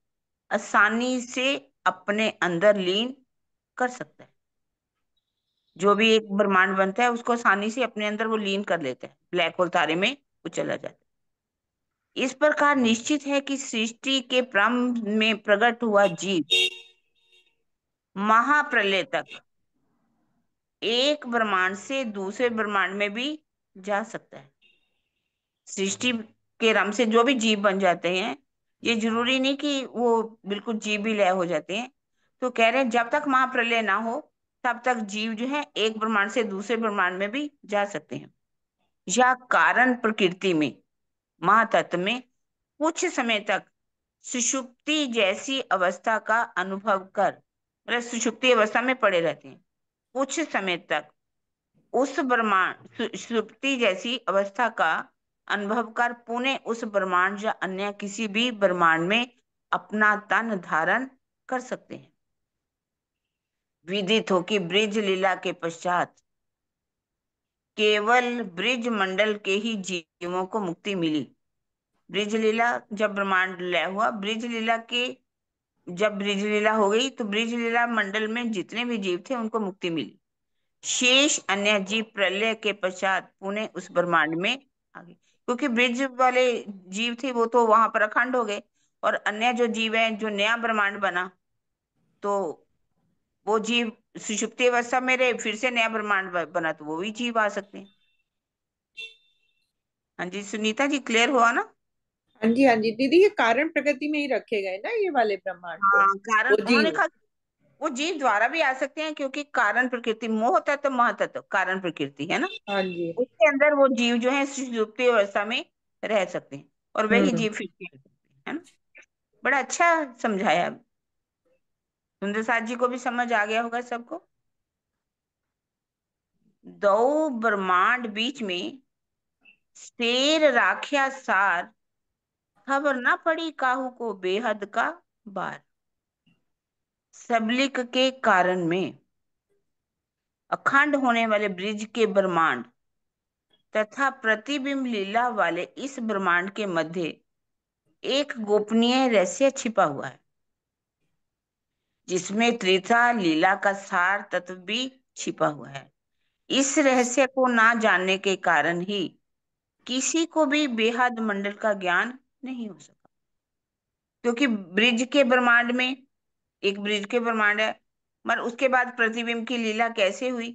आसानी से अपने अंदर लीन कर सकता है। जो भी एक ब्रह्मांड बनता है उसको आसानी से अपने अंदर वो लीन कर लेता है, ब्लैक होल तारे में वो चला जाता है। इस प्रकार निश्चित है कि सृष्टि के प्रारंभ में प्रकट हुआ जीव महाप्रलय तक एक ब्रह्मांड से दूसरे ब्रह्मांड में भी जा सकता है। सृष्टि के रम से जो भी जीव बन जाते हैं, ये जरूरी नहीं कि वो बिल्कुल जीव भी लय हो जाते हैं। तो कह रहे हैं जब तक महाप्रलय ना हो तब तक जीव जो है एक ब्रह्मांड से दूसरे ब्रह्मांड में भी जा सकते हैं। या कारण प्रकृति में, महातत्व में कुछ समय तक सुषुप्ति जैसी अवस्था का अनुभव कर, मतलब सुषुप्ति अवस्था में पड़े रहते हैं कुछ समय तक, उस ब्रह्मांड सुषुप्ति जैसी अवस्था का अनुभव कर पुणे उस ब्रह्मांड या अन्य किसी भी ब्रह्मांड में अपना तन धारण कर सकते हैं। विदित हो कि ब्रिज लीला के पश्चात केवल ब्रिज मंडल के ही जीवों को मुक्ति मिली। ब्रिज लीला जब ब्रह्मांड लय हुआ, ब्रिज लीला के जब ब्रिज लीला हो गई तो ब्रिज लीला मंडल में जितने भी जीव थे उनको मुक्ति मिली। शेष अन्य जीव प्रलय के पश्चात पुनः उस ब्रह्मांड में आ गए, क्योंकि ब्रिज वाले जीव थे वो तो वहां पर अखंड हो गए, और अन्य जो जीव है जो नया ब्रह्मांड बना, तो वो जीव सुषुप्ति अवस्था में रहे, फिर से नया ब्रह्मांड बना तो वो भी जीव आ सकते हैं। हाँ जी सुनीता जी, क्लियर हुआ ना। हाँ जी, हाँ जी दीदी, ये कारण प्रकृति में ही रखे गए ना ये वाले ब्रह्मांड तो, हाँ, कारण वो उन्होंने जीव। कहा वो जीव द्वारा भी आ सकते हैं, क्योंकि कारण प्रकृति मोह तत्व महातत्व कारण प्रकृति है ना, हाँ जी। उसके अंदर वो जीव जो है सुषुप्ति अवस्था में रह सकते हैं, और वही हम्म। जीव फिर से आ सकते हैं, है ना। बड़ा अच्छा समझाया। सुंदर साथ जी को भी समझ आ गया होगा सबको। दो ब्रह्मांड बीच में शेर राख्या सार, खबर ना पड़ी काहू को बेहद का बार। सबलिक के कारण में अखंड होने वाले ब्रिज के ब्रह्मांड तथा प्रतिबिंब लीला वाले इस ब्रह्मांड के मध्य एक गोपनीय रहस्य छिपा हुआ है, जिसमें त्रिता लीला का सार तत्व भी छिपा हुआ है। इस रहस्य को ना जानने के कारण ही किसी को भी बेहद मंडल का ज्ञान नहीं हो सका। क्योंकि ब्रिज के ब्रह्मांड में, एक ब्रिज के ब्रह्मांड है, मगर उसके बाद प्रतिबिंब की लीला कैसे हुई,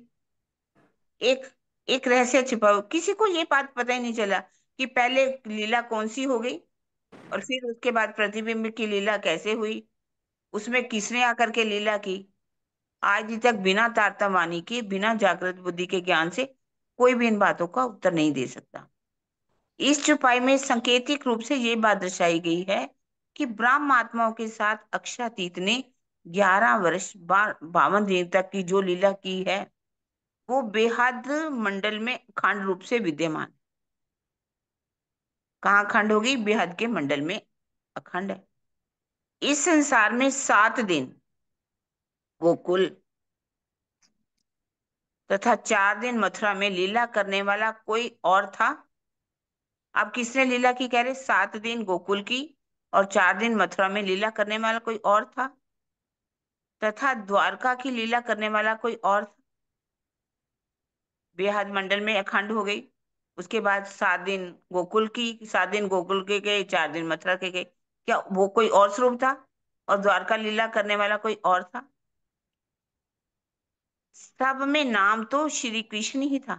एक एक रहस्य छिपा हुआ, किसी को ये बात पता ही नहीं चला कि पहले लीला कौन सी हो गई और फिर उसके बाद प्रतिबिंब की लीला कैसे हुई, उसमें किसने आकर के लीला की। आज तक बिना तारतम्यवाणी के, बिना जागृत बुद्धि के ज्ञान से कोई भी इन बातों का उत्तर नहीं दे सकता। इस छुपाई में सांकेतिक रूप से ये बात दर्शाई गई है कि ब्रह्म आत्माओं के साथ अक्षरातीत ने 11 वर्ष 52 दिन तक की जो लीला की है, वो बेहद मंडल में खंड रूप से विद्यमान। कहाँ खंड होगी? बेहद के मंडल में अखंड है। इस संसार में 7 दिन गोकुल तथा 4 दिन मथुरा में लीला करने वाला कोई और था। अब किसने लीला की कह रहे? 7 दिन गोकुल की और 4 दिन मथुरा में लीला करने वाला कोई और था, तथा द्वारका की लीला करने वाला कोई और था। बेहद मंडल में अखंड हो गई। उसके बाद 7 दिन गोकुल की, 7 दिन गोकुल के गए, 4 दिन मथुरा के गए। क्या वो कोई और स्वरूप था और द्वारका लीला करने वाला कोई और था? सब में नाम तो श्री कृष्ण ही था,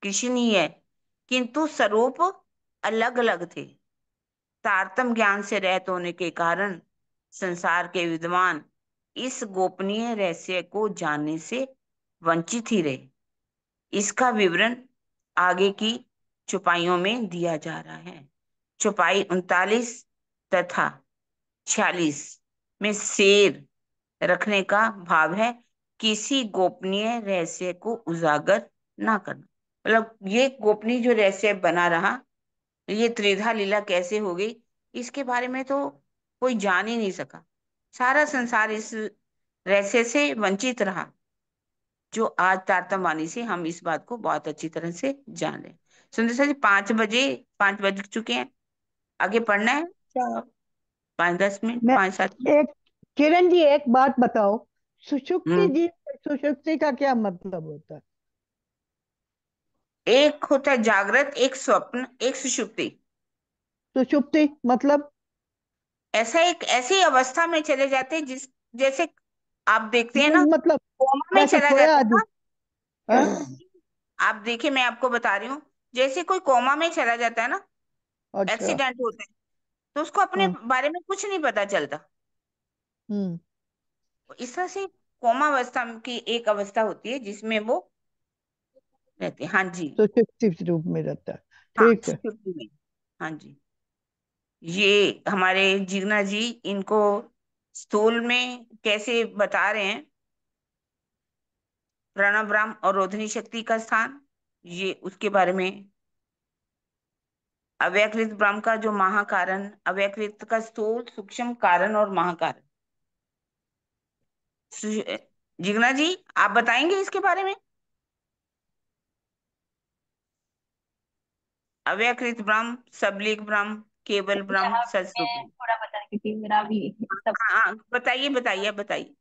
कृष्ण ही है, किंतु स्वरूप अलग अलग थे। तारतम ज्ञान से रहित होने के कारण संसार के विद्वान इस गोपनीय रहस्य को जानने से वंचित ही रहे। इसका विवरण आगे की चौपाइयों में दिया जा रहा है। चौपाई 39 तथा 46 में शेर रखने का भाव है किसी गोपनीय रहस्य को उजागर ना करना। मतलब ये गोपनीय जो रहस्य बना रहा, ये त्रिधा लीला कैसे हो गई, इसके बारे में तो कोई जान ही नहीं सका। सारा संसार इस रहस्य से वंचित रहा, जो आज तारतम्यवाणी से हम इस बात को बहुत अच्छी तरह से जान रहे हैं। सुंदर सर जी, 5 बजे, 5 बज चुके हैं। आगे पढ़ना है क्या? 5-10 मिनट, मैं 5-7 मिनट। एक किरण जी एक बात बताओ, सुषुप्ति हम्म। जी, सुषुप्ति का क्या मतलब होता है? एक होता है जागृत, एक स्वप्न, एक सुषुप्ति। सुषुप्ति मतलब? ऐसा एक ऐसी अवस्था में चले जाते हैं जिस, जैसे आप देखते हैं नहीं ना, मतलब कोमा में कैसे चला खोया जाता है आदि? ना। हाँ? आप देखिए, मैं आपको बता रही हूँ, जैसे कोई कोमा में चला जाता है ना, अच्छा। एक्सीडेंट होता है, तो उसको अपने हाँ। बारे में कुछ नहीं पता चलता। हम्म। इस तरह से कोमा अवस्था की एक अवस्था होती है जिसमें वो रहते हैं। हाँ जी। सुषुप्ति रूप में रहता है। हाँ, ठीक है। सुषुप्ति में। हाँ जी। ये हमारे जीवना जी इनको स्थूल में कैसे बता रहे हैं, प्रणव ब्रह्म और रोधिनी शक्ति का स्थान, ये उसके बारे में। अव्यकृत ब्रह्म का जो महाकारण, अव्यकृत का स्थूल सूक्ष्म कारण और महाकारण। जिग्ना जी, आप बताएंगे इसके बारे में? अव्यकृत ब्रह्म, सबलिक ब्रह्म, केवल ब्रह्म, यहाँ सदरूप मैं ब्रह्म। थोड़ा बता क्योंकि मेरा भी सब हाँ हाँ, बताइए बताइए बताइए।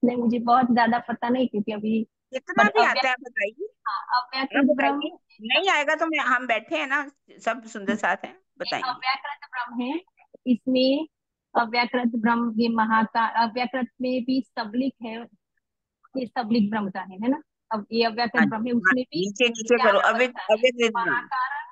नहीं, मुझे बहुत ज्यादा पता नहीं क्योंकि अभी जितना बट भी आता है बताइए। हाँ अव्याकृत ब्रह्म, बताइए, नहीं आएगा तो हम बैठे हैं ना, सब सुंदर साथ हैं, ये बताएंगे। अव्याकृत ब्रह्म है। इसमें अव्याकृत ब्रह्म, ये महाकार, अव्याकृत में भी सबलिक है, ये सबलिक ब्रह्म का है ना। अब ये अव्याकृत हाँ ब्रह्म है, हाँ, उसमें भी नीचे नीचे करो, 4 अवस्था है। अव्यकृत ब्रह्म। महाकारण,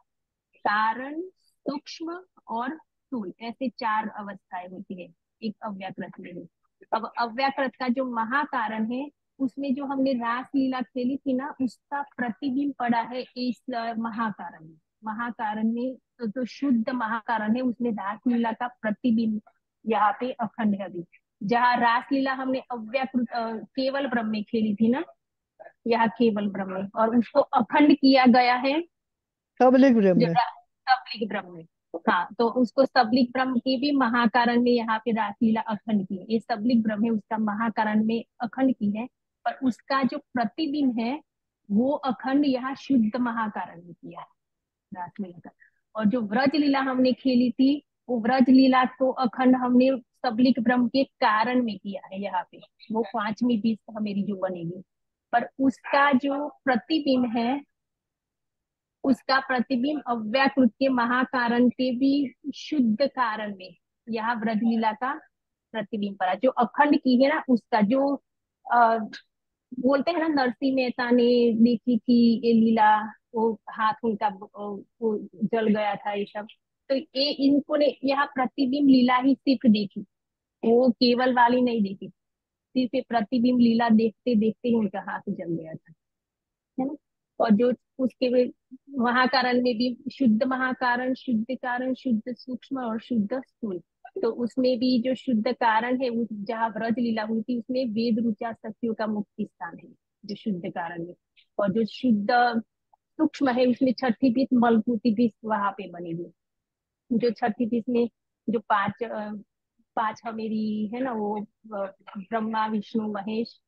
कारण, सूक्ष्म और स्थूल, ऐसे 4 अवस्थाएं होती है एक अव्याकृत में ही। अब अव्याकृत का जो महाकारण है, उसमें जो हमने रास लीला खेली थी ना, उसका प्रतिबिंब पड़ा है इस महाकारण में। महाकारण में जो शुद्ध महाकारण है, उसमें रास लीला का प्रतिबिंब यहाँ पे अखंड है अभी। जहाँ रास लीला हमने अव्याकृत केवल ब्रह्म में खेली थी ना, यहाँ केवल ब्रह्म में, और उसको अखंड किया गया है सबलिक जो ब्रह्म है। सबलिक ब्रह्म में। हाँ, तो उसको सबलिक ब्रह्म के भी महाकारण में यहाँ पे रासलीला अखंड की है। ये सबलिक ब्रह्म है, उसका महाकारण में अखंड की है, पर उसका जो प्रतिबिंब है वो अखंड यहाँ शुद्ध महाकारण में किया है रासलीला का। और जो व्रज लीला हमने खेली थी, वो व्रज लीला को अखंड हमने सबलिक ब्रह्म के कारण में किया है यहाँ पे। वो 5वीं बीस मेरी जो बनेगी, पर उसका जो प्रतिबिंब है, उसका प्रतिबिंब अव्याकृत के महाकारण के भी शुद्ध कारण में यहाँ ब्रजलीला का प्रतिबिंब पड़ा। जो अखंड की है ना, उसका जो बोलते हैं ना, नरसिंह मेहता ने देखी थी ये लीला, वो हाथ उनका वो जल गया था, ये सब। तो ये इनको ने यहाँ प्रतिबिंब लीला ही सिर्फ देखी, वो केवल वाली नहीं देखी, सिर्फ ये प्रतिबिंब लीला देखते देखते ही उनका हाथ जल गया था, है ना। और जो उसके महाकारण में भी शुद्ध महाकारण, शुद्ध कारण, शुद्ध सूक्ष्म और शुद्ध स्थूल। तो उसमें भी जो शुद्ध कारण है, उस जहाँ ब्रज लीला हुई थी, उसमें वेद ऋचा शक्तियों का मुक्ति स्थान है, जो शुद्ध कारण में। और जो शुद्ध सूक्ष्म है, उसमें छठी पीठ मलकुति पीठ वहां पे बनी हुई। जो छठी पीठ में जो पांच हमेरी है ना, वो ब्रह्मा विष्णु महेश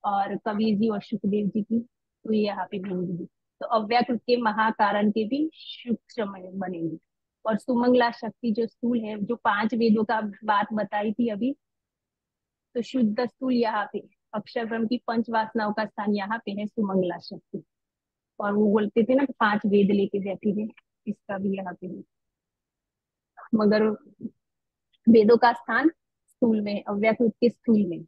और कबीर जी और सुखदेव जी की, तो ये यहाँ पे बनेगी। तो अव्यक्त के महाकारण के भी सूक्ष्म बनेंगे। और सुमंगला शक्ति जो स्थूल है, जो पांच वेदों का बात बताई थी अभी, तो शुद्ध स्थूल यहाँ पे अक्षर ब्रह्म की पंच वासनाओं का स्थान यहाँ पे है सुमंगला शक्ति। और वो बोलते थे ना कि पांच वेद लेके बैठी है, इसका भी यहाँ पे है। मगर वेदों का स्थान स्थूल में, अव्यक्त के स्थूल में।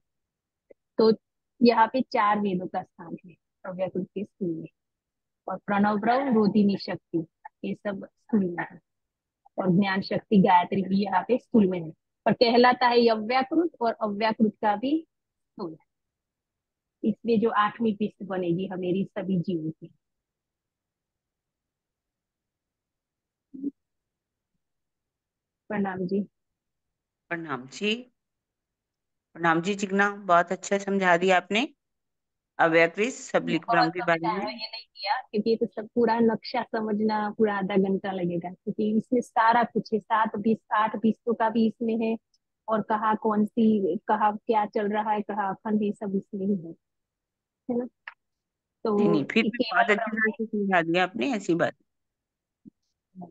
तो यहाँ पे चार वेदों का स्थान है अव्यक्त के स्थूल में। और प्रणव ब्रह्म रोधिनी शक्ति, ये सब स्थूल में है। और ज्ञान शक्ति गायत्री भी यहाँ पे स्थूल में है। और कहलाता है ये अव्याकृत, और अव्याकृत का भी स्थूल है। इसलिए जो आठवीं किस्त बनेगी हमारी सभी जीवों की। प्रणाम जी। प्रणाम जी। प्रणाम जी चिकना, बहुत अच्छा समझा दिया आपने अव्यकृत सबलिक बहुत ब्रह्म के बारे समझा में। ये नहीं किया, क्योंकि ये तो सब पूरा नक्शा समझना पूरा आधा घंटा लगेगा, क्योंकि इसमें सारा कुछ है, सात बीस आठ बीसों का भी इसमें है। और कहाँ कौन सी, कहाँ क्या चल रहा है, कहाँ अखंड, ये सब इसमें ही है ना। नहीं तो नहीं, फिर ये भी केवल बहुत अच्छी ब्रह्म तरह से समझा दिया आपने, ऐसी बात। है।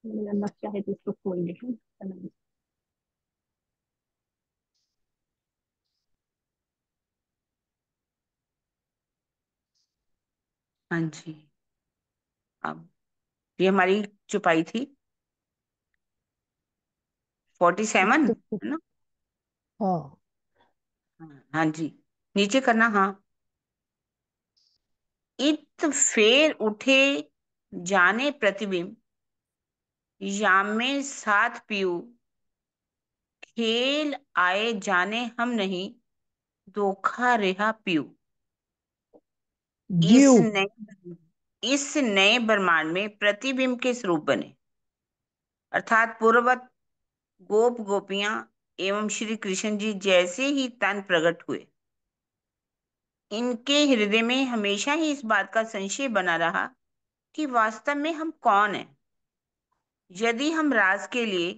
मेरा नक्शा है तो इसको खोल देते हैं। हाँ जी। अब ये हमारी चुपाई थी 47, है ना। हाँ। हाँ हाँ जी, नीचे करना, हाँ। इत फेर उठे जाने प्रतिबिंब, याम में साथ पीऊ, खेल आए जाने हम नहीं, धोखा रेहा पीऊ। इस जीव। नए इस नए ब्रह्मांड में प्रतिबिंब के स्वरूप बने, अर्थात पूर्ववत गोप गोपियां एवं श्री कृष्ण जी जैसे ही तन प्रकट हुए। इनके हृदय में हमेशा ही इस बात का संशय बना रहा कि वास्तव में हम कौन हैं। यदि हम राज के लिए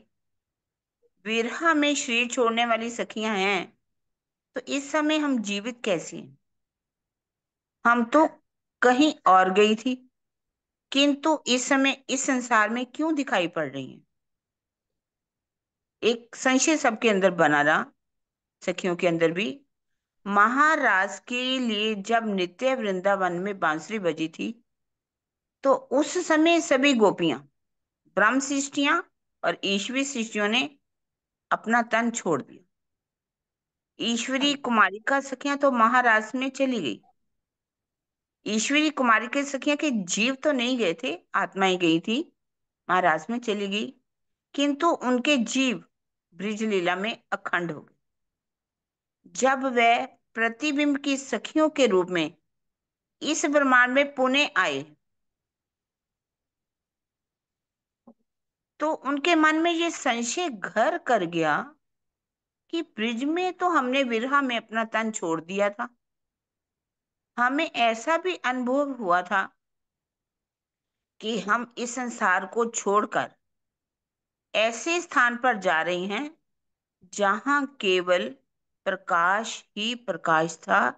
विरह में शरीर छोड़ने वाली सखियां हैं, तो इस समय हम जीवित कैसे हैं। हम तो कहीं और गई थी, किंतु इस समय इस संसार में क्यों दिखाई पड़ रही हैं। एक संशय सबके अंदर बना रहा, सखियों के अंदर भी। महाराज के लिए जब नित्य वृंदावन में बांसुरी बजी थी, तो उस समय सभी गोपियां, ब्रह्म सृष्टियां और ईश्वरी सृष्टियों ने अपना तन छोड़ दिया। ईश्वरी कुमारी का सखियां तो महाराज में चली गई। ईश्वरी कुमारी के सखियां के जीव तो नहीं गए थे, आत्माएं गई थी, महाराज में चली गई, किंतु उनके जीव ब्रिज लीला में अखंड हो गए। जब वह प्रतिबिंब की सखियों के रूप में इस ब्रह्मांड में पुणे आए, तो उनके मन में ये संशय घर कर गया कि ब्रिज में तो हमने विरह में अपना तन छोड़ दिया था। हमें ऐसा भी अनुभव हुआ था कि हम इस संसार को छोड़कर ऐसे स्थान पर जा रहे हैं जहां केवल प्रकाश ही प्रकाश था,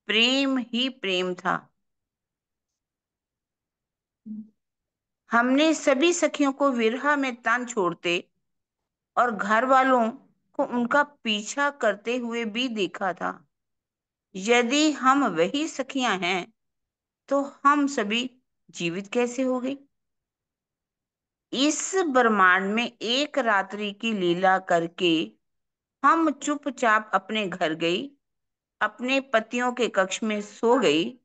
प्रेम ही प्रेम था। हमने सभी सखियों को विरह में तन छोड़ते और घर वालों को उनका पीछा करते हुए भी देखा था। यदि हम वही सखियां हैं, तो हम सभी जीवित कैसे हो गए। इस ब्रह्मांड में एक रात्रि की लीला करके हम चुपचाप अपने घर गई, अपने पतियों के कक्ष में सो गई,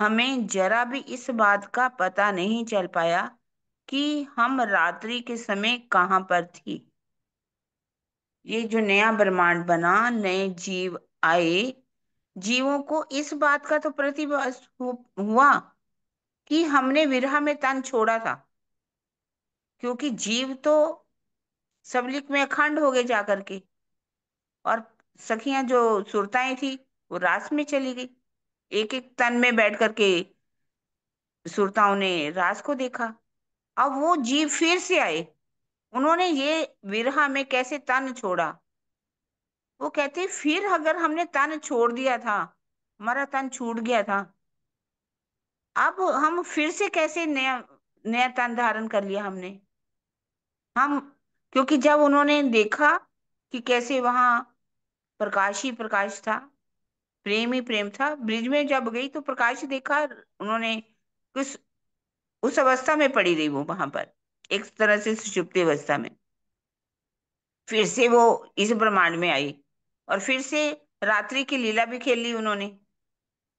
हमें जरा भी इस बात का पता नहीं चल पाया कि हम रात्रि के समय कहाँ पर थी। ये जो नया ब्रह्मांड बना, नए जीव आए, जीवों को इस बात का तो प्रतिभास हुआ कि हमने विरह में तन छोड़ा था, क्योंकि जीव तो सबलिक में अखंड हो गए जाकर के, और सखियां जो सुरताएं थी वो रास में चली गई। एक एक तन में बैठ करके सुरताओं ने रास को देखा। अब वो जीव फिर से आए, उन्होंने ये विरह में कैसे तन छोड़ा। वो कहते फिर अगर हमने तन छोड़ दिया था, हमारा तन छूट गया था, अब हम फिर से कैसे नया नया तन धारण कर लिया हमने। हम, क्योंकि जब उन्होंने देखा कि कैसे वहां प्रकाश ही प्रकाश था, प्रेम ही प्रेम था, ब्रिज में जब गई तो प्रकाश देखा उन्होंने। उस उस अवस्था में पड़ी रही वो वहां पर, एक तरह से सुषुप्ति अवस्था में। फिर से वो इस ब्रह्मांड में आई, और फिर से रात्रि की लीला भी खेल ली उन्होंने।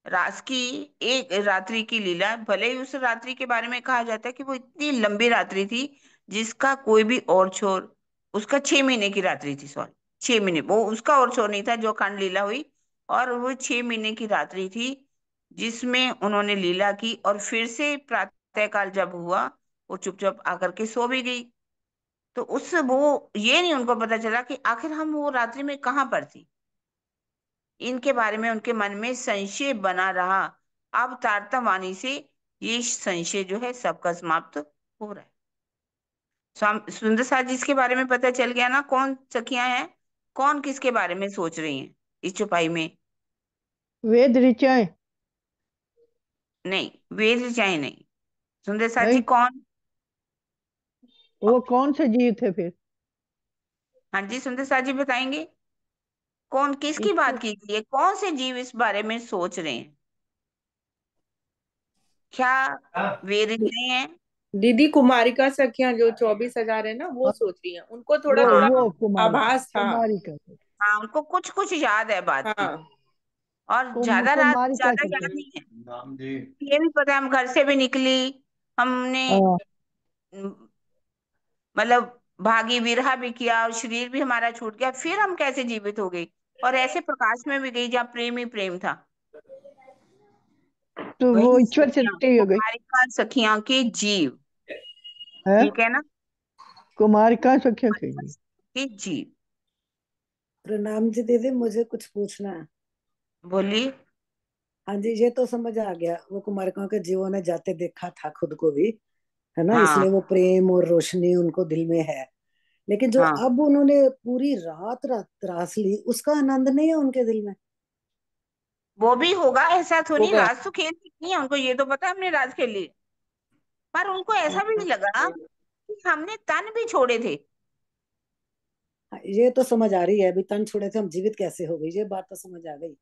रास की एक रात्रि की लीला, भले ही उस रात्रि के बारे में कहा जाता है कि वो इतनी लंबी रात्रि थी जिसका कोई भी और छोर, उसका 6 महीने की रात्रि थी, सॉरी 6 महीने, वो उसका और छोर नहीं था जो खंड लीला हुई। और वो 6 महीने की रात्रि थी जिसमें उन्होंने लीला की, और फिर से प्रातःकाल जब हुआ वो चुपचाप आकर के सो भी गई। तो उस वो ये नहीं उनको पता चला कि आखिर हम वो रात्रि में कहाँ पर थी। इनके बारे में उनके मन में संशय बना रहा। अब तारतम्यवाणी से ये संशय जो है सबका समाप्त हो रहा है। सुंदर साज इसके बारे में पता चल गया ना, कौन सखियां हैं, कौन किसके बारे में सोच रही हैं इस चुपाई में। वेद ऋचाएं। नहीं, वेद चाहे नहीं। सुंदर साज जी नहीं, कौन। वो कौन से जीव थे फिर? हाँ जी, सुंदर साज जी बताएंगे कौन किसकी इसको बात की गई है, कौन से जीव इस बारे में सोच रहे हैं। क्या वेद दी- ऋचाएं हैं। दीदी कुमारिका सखियां जो 24,000 है ना, वो हाँ, सोच रही हैं, उनको थोड़ा हाँ थोड़ा वो कुमारिका, आभास था। कुमारिका थे। हाँ, उनको कुछ कुछ याद है बात की, हाँ। और ज्यादा रात कुमारिका ज्यादा के थे। याद नहीं है। ये भी पता है हम घर से भी निकली, हमने हाँ, म, मतलब भागी विरहा भी किया, और शरीर भी हमारा छूट गया, फिर हम कैसे जीवित हो गए, और ऐसे प्रकाश में भी गई जहाँ प्रेम ही प्रेम था। तो वो वही ईश्वर से सखियां, नहीं हो गई कुमारिका सखियां के जीव, है? ठीक है ना। कुमारिका सखियों के लिए। के जीव। प्रणाम जी दीदी, मुझे कुछ पूछना है। बोलिए। हाँ जी, ये तो समझ आ गया, वो कुमारिकाओं के जीवों ने जाते देखा था खुद को भी, है ना, हाँ इसलिए वो प्रेम और रोशनी उनको दिल में है। लेकिन जो हाँ, अब उन्होंने पूरी रात रात रास ली, उसका आनंद नहीं है उनके दिल में। वो भी होगा, ऐसा थोड़ी, होगा। राज तो खेल नहीं है उनको, ये तो पता है हमने राज खेली, पर उनको ऐसा भी नहीं हाँ, लगा कि हमने तन भी छोड़े थे। ये तो समझ आ रही है, अभी तन छोड़े थे हम जीवित कैसे हो गई, ये बात तो समझ आ गई,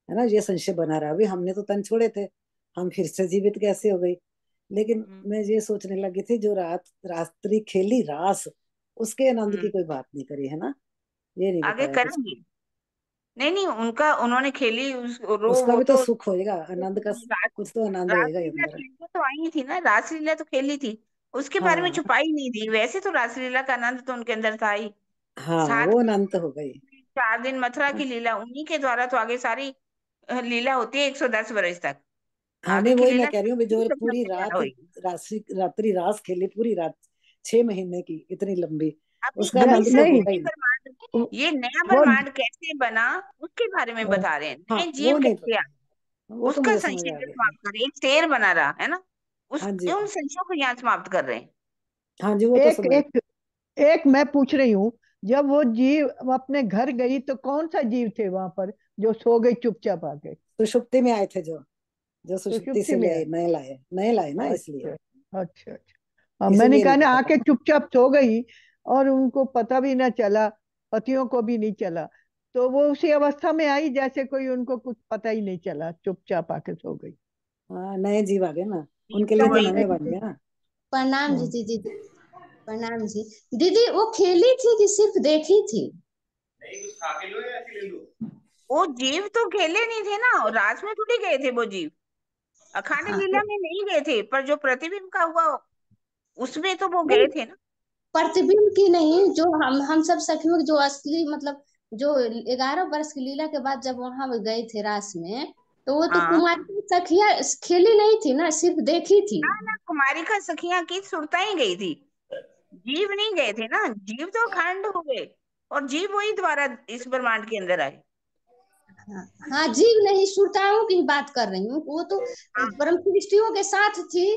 है ना। ये संशय बना रहा, अभी हमने तो तन छोड़े थे, हम फिर से जीवित कैसे हो गई। लेकिन हम्म, मैं ये सोचने लगी थी, जो रात्रि खेली रास, उसके आनंद की हम्म, कोई बात नहीं करी, है ना। ये नहीं आगे बताया कुछ। करेंगे। नहीं नहीं, उनका उन्होंने खेली उस रो उसका वो भी तो तो सुख होएगा, आनंद का रास कुछ तो आनंद होएगा ये रासलीला अंदर। खेलने तो आई थी ना, रासलीला तो खेली थी, उसके बारे में हाँ छुपाई नहीं थी। वैसे तो रासलीला का आनंद तो उनके अंदर था ही। हाँ, सात वो आनंद तो हो गई। 4 दिन मथुरा की लीला उन्हीं के द्वारा, तो आगे सारी लीला होती है 110 वर्ष तक। हाँ नहीं, आगे की वही मैं लीला कह रही हूँ, जो सब पूरी के द्वारा रात होगी। रात्रि रास खेली पूरी रात, 6 महीने की, इतनी लंबी, अभी उसका अभी आनंद तो सिर्फ नहीं, होगा नए ही नहीं। ब्रह्मांड, वो ये नया वो ब्रह्मांड कैसे बना उसके बारे में बता रहे हैं, हाँ, नए जीव वो नहीं कैसे पता, आए, वो तो उसका मुझे समझ संशय आ जो गया। समाप्त कर रहे हैं। एक शेर बना रहा है ना, उस हाँ जी, उन संशयों को यहाँ समाप्त कर रहे हैं। हाँ जी, वो तो एक समझ। एक एक मैं पूछ रही हूँ, जब वो जीव अपने घर गई तो कौन सा जीव थे वहां पर जो सो गई चुपचाप आके? सुषुप्ति में आए थे, जो जो सुषुप्ति सुषुप्ति से में ले आए? नए लाए ना, इसलिए अच्छा, अच्छा, अच्छा। हाँ, मैंने इसीलिए कहा नहीं ना, पता आके चुपचाप सो गई और उनको पता भी ना चला, पतियों को भी नहीं चला, तो वो उसी अवस्था में आई जैसे कोई उनको कुछ पता ही नहीं चला, चुपचाप आके सो गई। हाँ, नए जीव आ गए ना, जीव उनके तो लिए तो वही नवे थे। बन गया। प्रणाम जी हाँ, दीदी। प्रणाम जी। दीदी वो खेली थी कि सिर्फ देखी थी? वो जीव तो खेले नहीं थे ना, रास में थोड़ी गए थे वो जीव, अखंड हाँ लीला में नहीं गए थे, पर जो प्रतिबिंब का हुआ उसमें तो वो नहीं, गए थे ना। प्रतिबिंब की नहीं, जो हम सब सखियों की जो असली मतलब जो 11 वर्ष की लीला के बाद जब वहां गए थे रास में, तो वो तो हाँ, कुमारी की सखियां खेली नहीं थी ना, सिर्फ देखी थी। ना ना, कुमारी का सखियां की सुरताई गई थी, जीव नहीं गए थे ना, जीव तो अखंड हो गए, और जीव वही द्वारा इस ब्रह्मांड के अंदर आए। हाँ हाँ, जीव नहीं, सुरताओं की बात कर रही हूँ, वो तो हाँ, ब्रह्म सृष्टियों के साथ थी,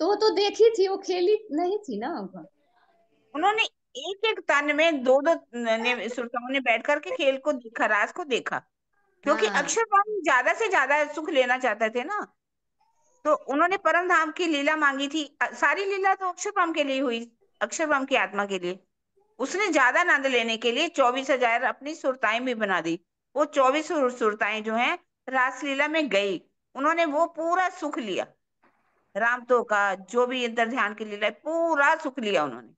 तो वो तो देखी थी, वो खेली नहीं थी ना। उन्होंने एक एक तन में दो दो ने सुरताओं ने बैठ करके खेल को देखा, रास को देखा, क्योंकि हाँ अक्षरधाम ज्यादा से ज्यादा सुख लेना चाहते थे ना, तो उन्होंने परम धाम की लीला मांगी थी। सारी लीला तो अक्षरधाम के लिए हुई, अक्षरधाम की आत्मा के लिए। उसने ज्यादा आनंद लेने के लिए 24,000 अपनी सुरताएं भी बना दी। वो 24 सुरताएं जो हैं रासलीला में गई, उन्होंने वो पूरा सुख लिया, राम तो का जो भी इंद्र ध्यान की लीला है, पूरा सुख लिया उन्होंने।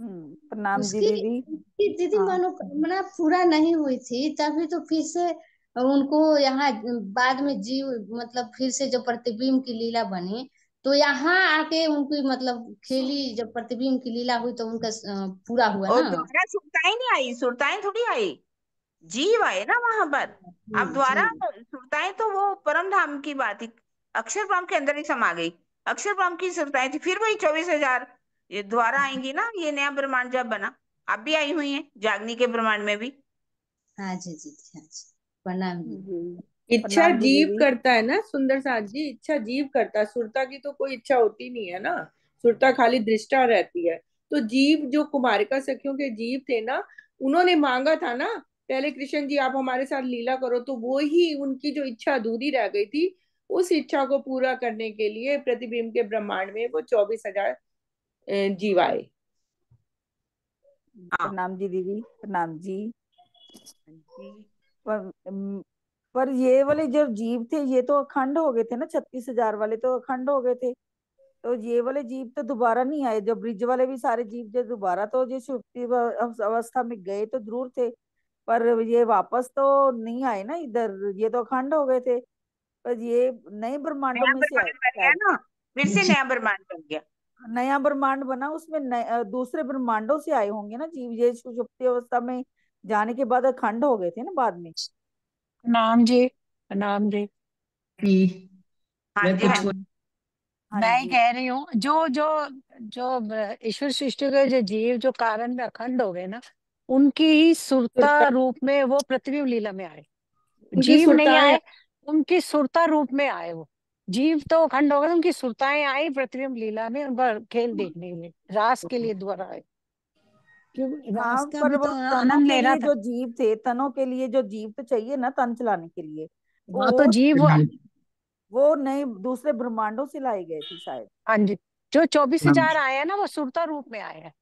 प्रणाम जी उसकी दीदी। उसकी दीदी हाँ। मनोकामना पूरा नहीं हुई थी, तभी तो फिर से उनको यहाँ बाद में जीव मतलब फिर से जब प्रतिबिंब की लीला बनी, तो यहाँ आके उनकी मतलब खेली, जब प्रतिबिंब की लीला हुई तो उनका पूरा हुआ और ना। दोबारा सुरताएं नहीं आई, सुरताएं थोड़ी आई, जीव आए ना वहां पर। अब जी। द्वारा सुरताएं तो वो परम धाम की बात ही, अक्षर ब्रह्म के अंदर ही समा गई। अक्षर ब्रह्म की सुरताएं थी, फिर वही 24,000 ये द्वारा आएंगी ना, ये नया ब्रह्मांड जब बना, अब भी आई हुई है जागनी के ब्रह्मांड में भी। हाँ जी जी, हाँ जी, प्रणाम जी। जी। इच्छा प्रणाम जी जीव दीदी। करता है ना सुंदर साथ जी, इच्छा जीव करता है, सुरता की तो कोई इच्छा होती नहीं है ना, सुरता खाली दृष्टा रहती है। तो जीव जो कुमारिका सखियों के जीव थे ना, उन्होंने मांगा था ना पहले, कृष्ण जी आप हमारे साथ लीला करो, तो वो ही उनकी जो इच्छा अधूरी रह गई थी, उस इच्छा को पूरा करने के लिए प्रतिबिंब के ब्रह्मांड में वो 24,000 जीव आए। हाँ प्रणाम जी दीदी। प्रणाम जी। जी। पर पर ये वाले जो जीव थे ये तो अखंड हो गए थे ना, 36,000 वाले तो अखंड हो गए थे। तो ये वाले जीव तो दोबारा नहीं आए, जो ब्रिज वाले भी सारे जीव जो दोबारा तो जो सुप्ति अवस्था में गए तो जरूर थे, पर ये वापस तो नहीं आए ना इधर, ये तो अखंड हो गए थे। पर ये नए ब्रह्मांडों नया में से आए ब्रह्मांड बन गया शायद। ना, फिर से नया ब्रह्मांड बन गया। नया ब्रह्मांड बना, उसमें दूसरे ब्रह्मांडों से आए होंगे ना जीव, ये सुषुप्ति अवस्था में जाने के बाद अखंड हो गए थे ना बाद में। नाम जी, नाम जी। जी, हाँ मैं जी, हाँ कुछ जी। हाँ मैं ही जी। कह रही हूँ, जो जो जो ईश्वर सृष्टि के जो जीव जो कारण में अखंड हो गए ना, उनकी ही सुरता, सुरता रूप में वो पृथ्वी लीला में आए। उनकी जीव नहीं सुरताएं। आए, उनकी सुरता रूप में आए वो। जीव तो अखंड हो गए, उनकी सुरताएं आई पृथ्वी लीला में, उनका खेल देखने के लिए, रास के लिए दोबारा आए, क्योंकि रास हाँ, का पर भी तो वो तनों आनंद के ले रहा लिए था। जो जीव थे, तनों के लिए जो जीव तो चाहिए ना तन चलाने के लिए, हाँ तो वो जीव वो नए दूसरे ब्रह्मांडों से लाई गए थे शायद। हाँ जी, जो 24,000 आए हैं ना, वो सुरता रूप में आए हैं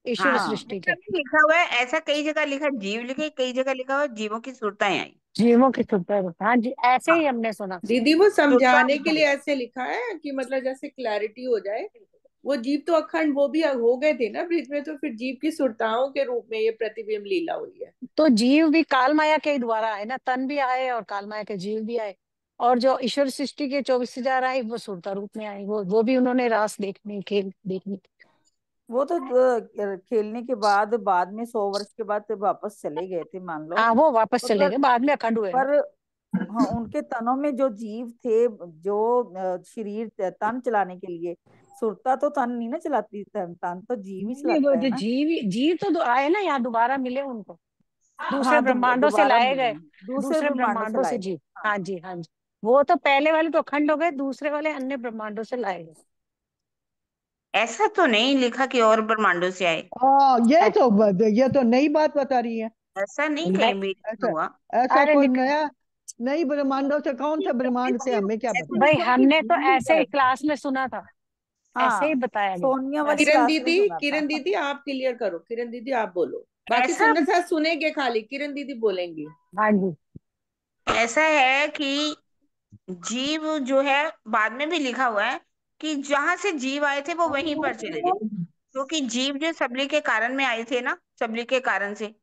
ईश्वर हाँ, हाँ। सृष्टि के। ऐसा भी लिखा हुआ है, ऐसा कई जगह लिखा है, जीव लिखे, कई जगह लिखा हुआ है जीवों की सुरताएं आई। जीवों की सुरता रूप, हाँ जी, ऐसे हाँ, ही हमने सुना। दीदी वो सुरता समझाने के रूप लिए में। ऐसे लिखा है कि मतलब जैसे क्लैरिटी हो जाए। वो जीव तो अखंड वो भी हो गए थे ना ब्रिज में, तो फिर जीव की सुरताओं के रूप में ये प्रतिबिंब लीला हुई है। तो जीव भी काल माया के ही द्वारा आए ना, तन भी आए और काल माया के जीव भी आए। और जो ईश्वर सृष्टि के 24,000 आए, वो सुरता रूप में आए, वो भी उन्होंने रास देखने, खेल देखने। वो तो खेलने के बाद में 100 वर्ष के बाद तो वापस चले गए थे मान लो। हाँ वो वापस चले पर गए, बाद में अखंड हुए ना। पर हाँ, उनके तनों में जो जीव थे, जो शरीर तन चलाने के लिए, सुरता तो तन नहीं ना चलाती, तन तो जीव ही नहीं, वो चलाता है जो ना। जीव जीव तो आए ना, यहाँ दोबारा मिले उनको, दूसरे हाँ, ब्रह्मांडों से दोबारा लाए मिले गए, हैं, दूसरे दूसरे ब्रह्मांडों से ब्रह्मांडों से लाए गए। जीव। हाँ। हाँ जी, हाँ जी। वो तो पहले वाले तो अखंड हो गए, दूसरे वाले अन्य ब्रह्मांडों से लाए गए। ऐसा तो नहीं लिखा कि और ब्रह्मांडों से आए, हाँ, ऐ- ये तो नई बात बता रही है। ऐसा नहीं नहीं, कहीं भी लिखा ऐसा हुआ। ऐसा अरे कोई नया नई ब्रह्मांडों से, कौन से ब्रह्मांड थे, हमें क्या ऐसा पता। भाई लिखा कि हमने तो जीव ऐसे है। ही क्लास में सुना था, ऐसे ही हाँ, बताया गया सोनिया वाली बस। क्लास में सुना था। किरण दीदी आप क्लियर करो, किरण दीदी आप बोलो, बाकी ऐसा सुंदर साथ सुनेंगे, खाली किरण दीदी बोलेंगी। हाँ जी। ऐसा है कि जीव जो है, बाद में भी लिखा हुआ है कि जहां से जीव आए थे वो वहीं पर चले गए, क्योंकि जीव जो सबली के कारण में आए थे ना, सबली के कारण से।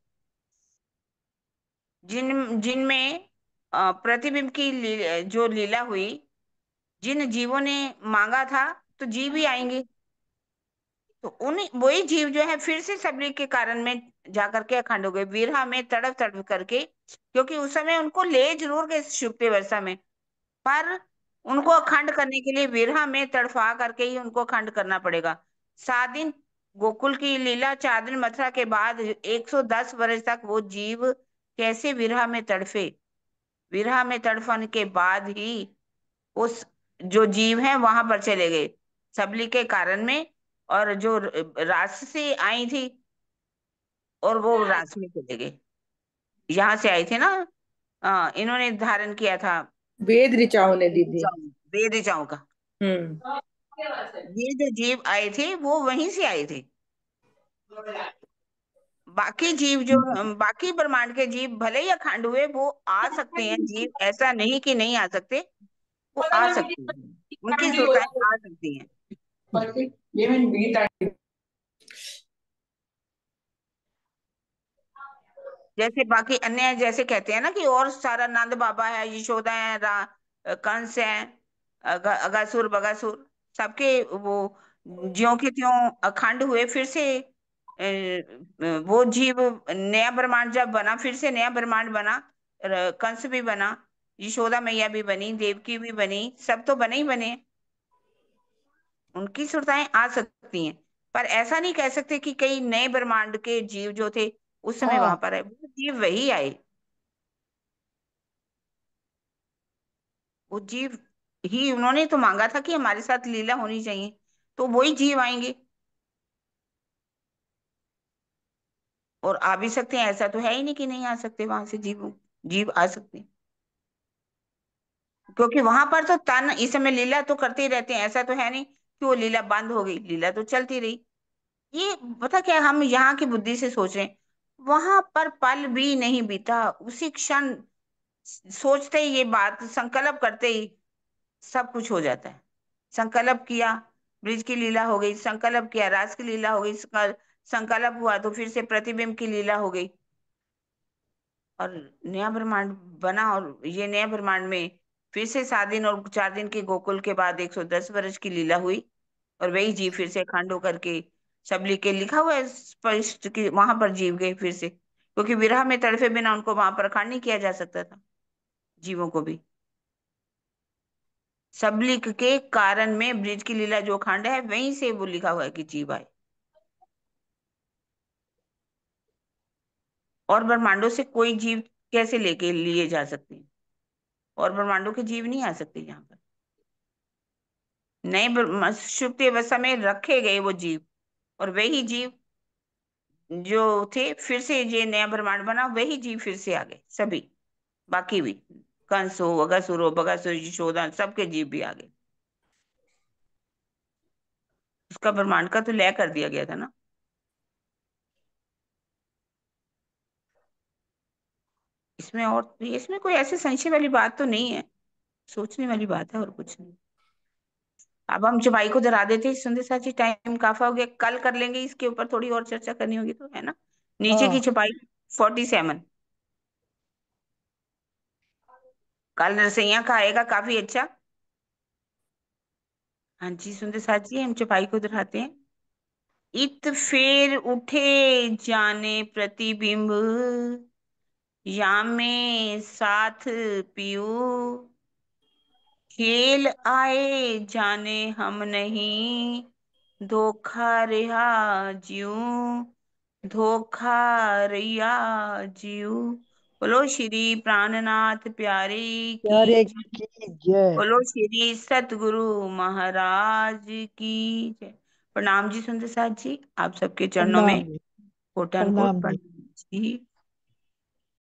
जिनमें प्रतिबिंब की जो लीला हुई, जिन जीवों ने मांगा था, तो जीव भी आएंगे। तो उन वही जीव जो है फिर से सबरी के कारण में जाकर के अखंड हो गए, विरह में तड़प तड़प करके। क्योंकि उस समय उनको ले जरूर गए शुक्ति वर्षा में, पर उनको अखंड करने के लिए विरह में तड़फा करके ही उनको अखंड करना पड़ेगा। 7 दिन गोकुल की लीला, 4 दिन मथुरा के बाद 110 वर्ष तक वो जीव कैसे विरह में तड़फे। विरह में तड़फने के बाद ही उस जो जीव है वहां पर चले गए सबली के कारण में। और जो रास से आई थी, और वो रास में चले गए। यहाँ से आए थे ना, इन्होंने धारण किया था वेद ऋचाओं ने दी थी। वेद ऋचाओं का। हम्म। ये जो जीव आए थे वो वहीं से आए थे। बाकी जीव जो बाकी ब्रह्मांड के जीव भले ही अखंड हुए, वो आ सकते हैं जीव, ऐसा नहीं कि नहीं आ सकते, वो आ सकते हैं, उनकी सुरताएं आ सकती हैं। जैसे बाकी अन्य जैसे कहते हैं ना कि और सारा नंद बाबा है, यशोदा है, कंस है, अगासुर बगासुर, सबके वो ज्यों के त्यों अखंड हुए। फिर से वो जीव नया ब्रह्मांड जब बना, फिर से नया ब्रह्मांड बना, कंस भी बना, यशोदा मैया भी बनी, देवकी भी बनी, सब तो बने ही बने। उनकी सुरताएं आ सकती हैं, पर ऐसा नहीं कह सकते कि कई नए ब्रह्मांड के जीव जो थे उस समय वहां हाँ पर है। वो जीव वही आए, वो जीव ही, उन्होंने तो मांगा था कि हमारे साथ लीला होनी चाहिए, तो वही जीव आएंगे। और आ भी सकते हैं, ऐसा तो है ही नहीं कि नहीं आ सकते, वहां से जीव जीव आ सकते हैं। क्योंकि वहां पर तो तन इस समय लीला तो करते ही रहते हैं, ऐसा तो है नहीं कि वो लीला बंद हो गई, लीला तो चलती रही। ये पता क्या, हम यहाँ की बुद्धि से सोच रहे हैं, वहां पर पल भी नहीं बीता, उसी क्षण सोचते ही ये बात, संकल्प करते ही सब कुछ हो जाता है। संकल्प किया, ब्रिज की लीला हो गई, संकल्प किया, रास की लीला हो गई, संकल्प हुआ तो फिर से प्रतिबिंब की लीला हो गई, और नया ब्रह्मांड बना। और ये नया ब्रह्मांड में फिर से 7 दिन और 4 दिन के गोकुल के बाद 110 वर्ष की लीला हुई, और वही जीव फिर से खंड होकर के सबली के लिखा हुआ है स्पष्ट कि वहां पर जीव गए फिर से, क्योंकि विरह में तड़फे बिना उनको वहां पर खंड नहीं किया जा सकता था, जीवों को भी। सबलिक के कारण में ब्रिज की लीला जो खंड है वहीं से वो लिखा हुआ है कि जीव आए। और ब्रह्मांडों से कोई जीव कैसे लेके लिए जा सकते हैं, और ब्रह्मांडों के जीव नहीं आ सकते यहाँ पर। नए सुप्त अवस्था में रखे गए वो जीव, और वही जीव जो थे फिर से ये नया ब्रह्मांड बना, वही जीव फिर से आ गए सभी, बाकी भी, कंस हो, अगासुर हो, बगासुर, यशोदा, सबके जीव भी आ गए। उसका ब्रह्मांड का तो लय कर दिया गया था ना। इसमें और इसमें कोई ऐसे संशय वाली बात तो नहीं है, सोचने वाली बात है और कुछ नहीं। अब हम चौपाई को जरा देते हैं संध्या साची, टाइम काफी हो गया, कल कर लेंगे, इसके ऊपर थोड़ी और चर्चा करनी होगी तो, है ना। नीचे की हाँ छपाई 47, कल रसैया का आएगा काफी अच्छा। हाँ जी सुंदर साची, हम छपाई को दोहराते हैं। इत फेर उठे जाने प्रतिबिंब, या में साथ पियो, खेल आए जाने हम नहीं, धोखा रिहा ज्यूं, धोखा रिया ज्यूं। बोलो श्री प्राणनाथ प्यारे की प्यारे जय। की जय। बोलो श्री सतगुरु महाराज की जय। प्रणाम जी सुंदर साथ जी, आप सबके चरणों में प्रणाम जी। कोटन कोट प्रणाम जी। प्रणाम जी।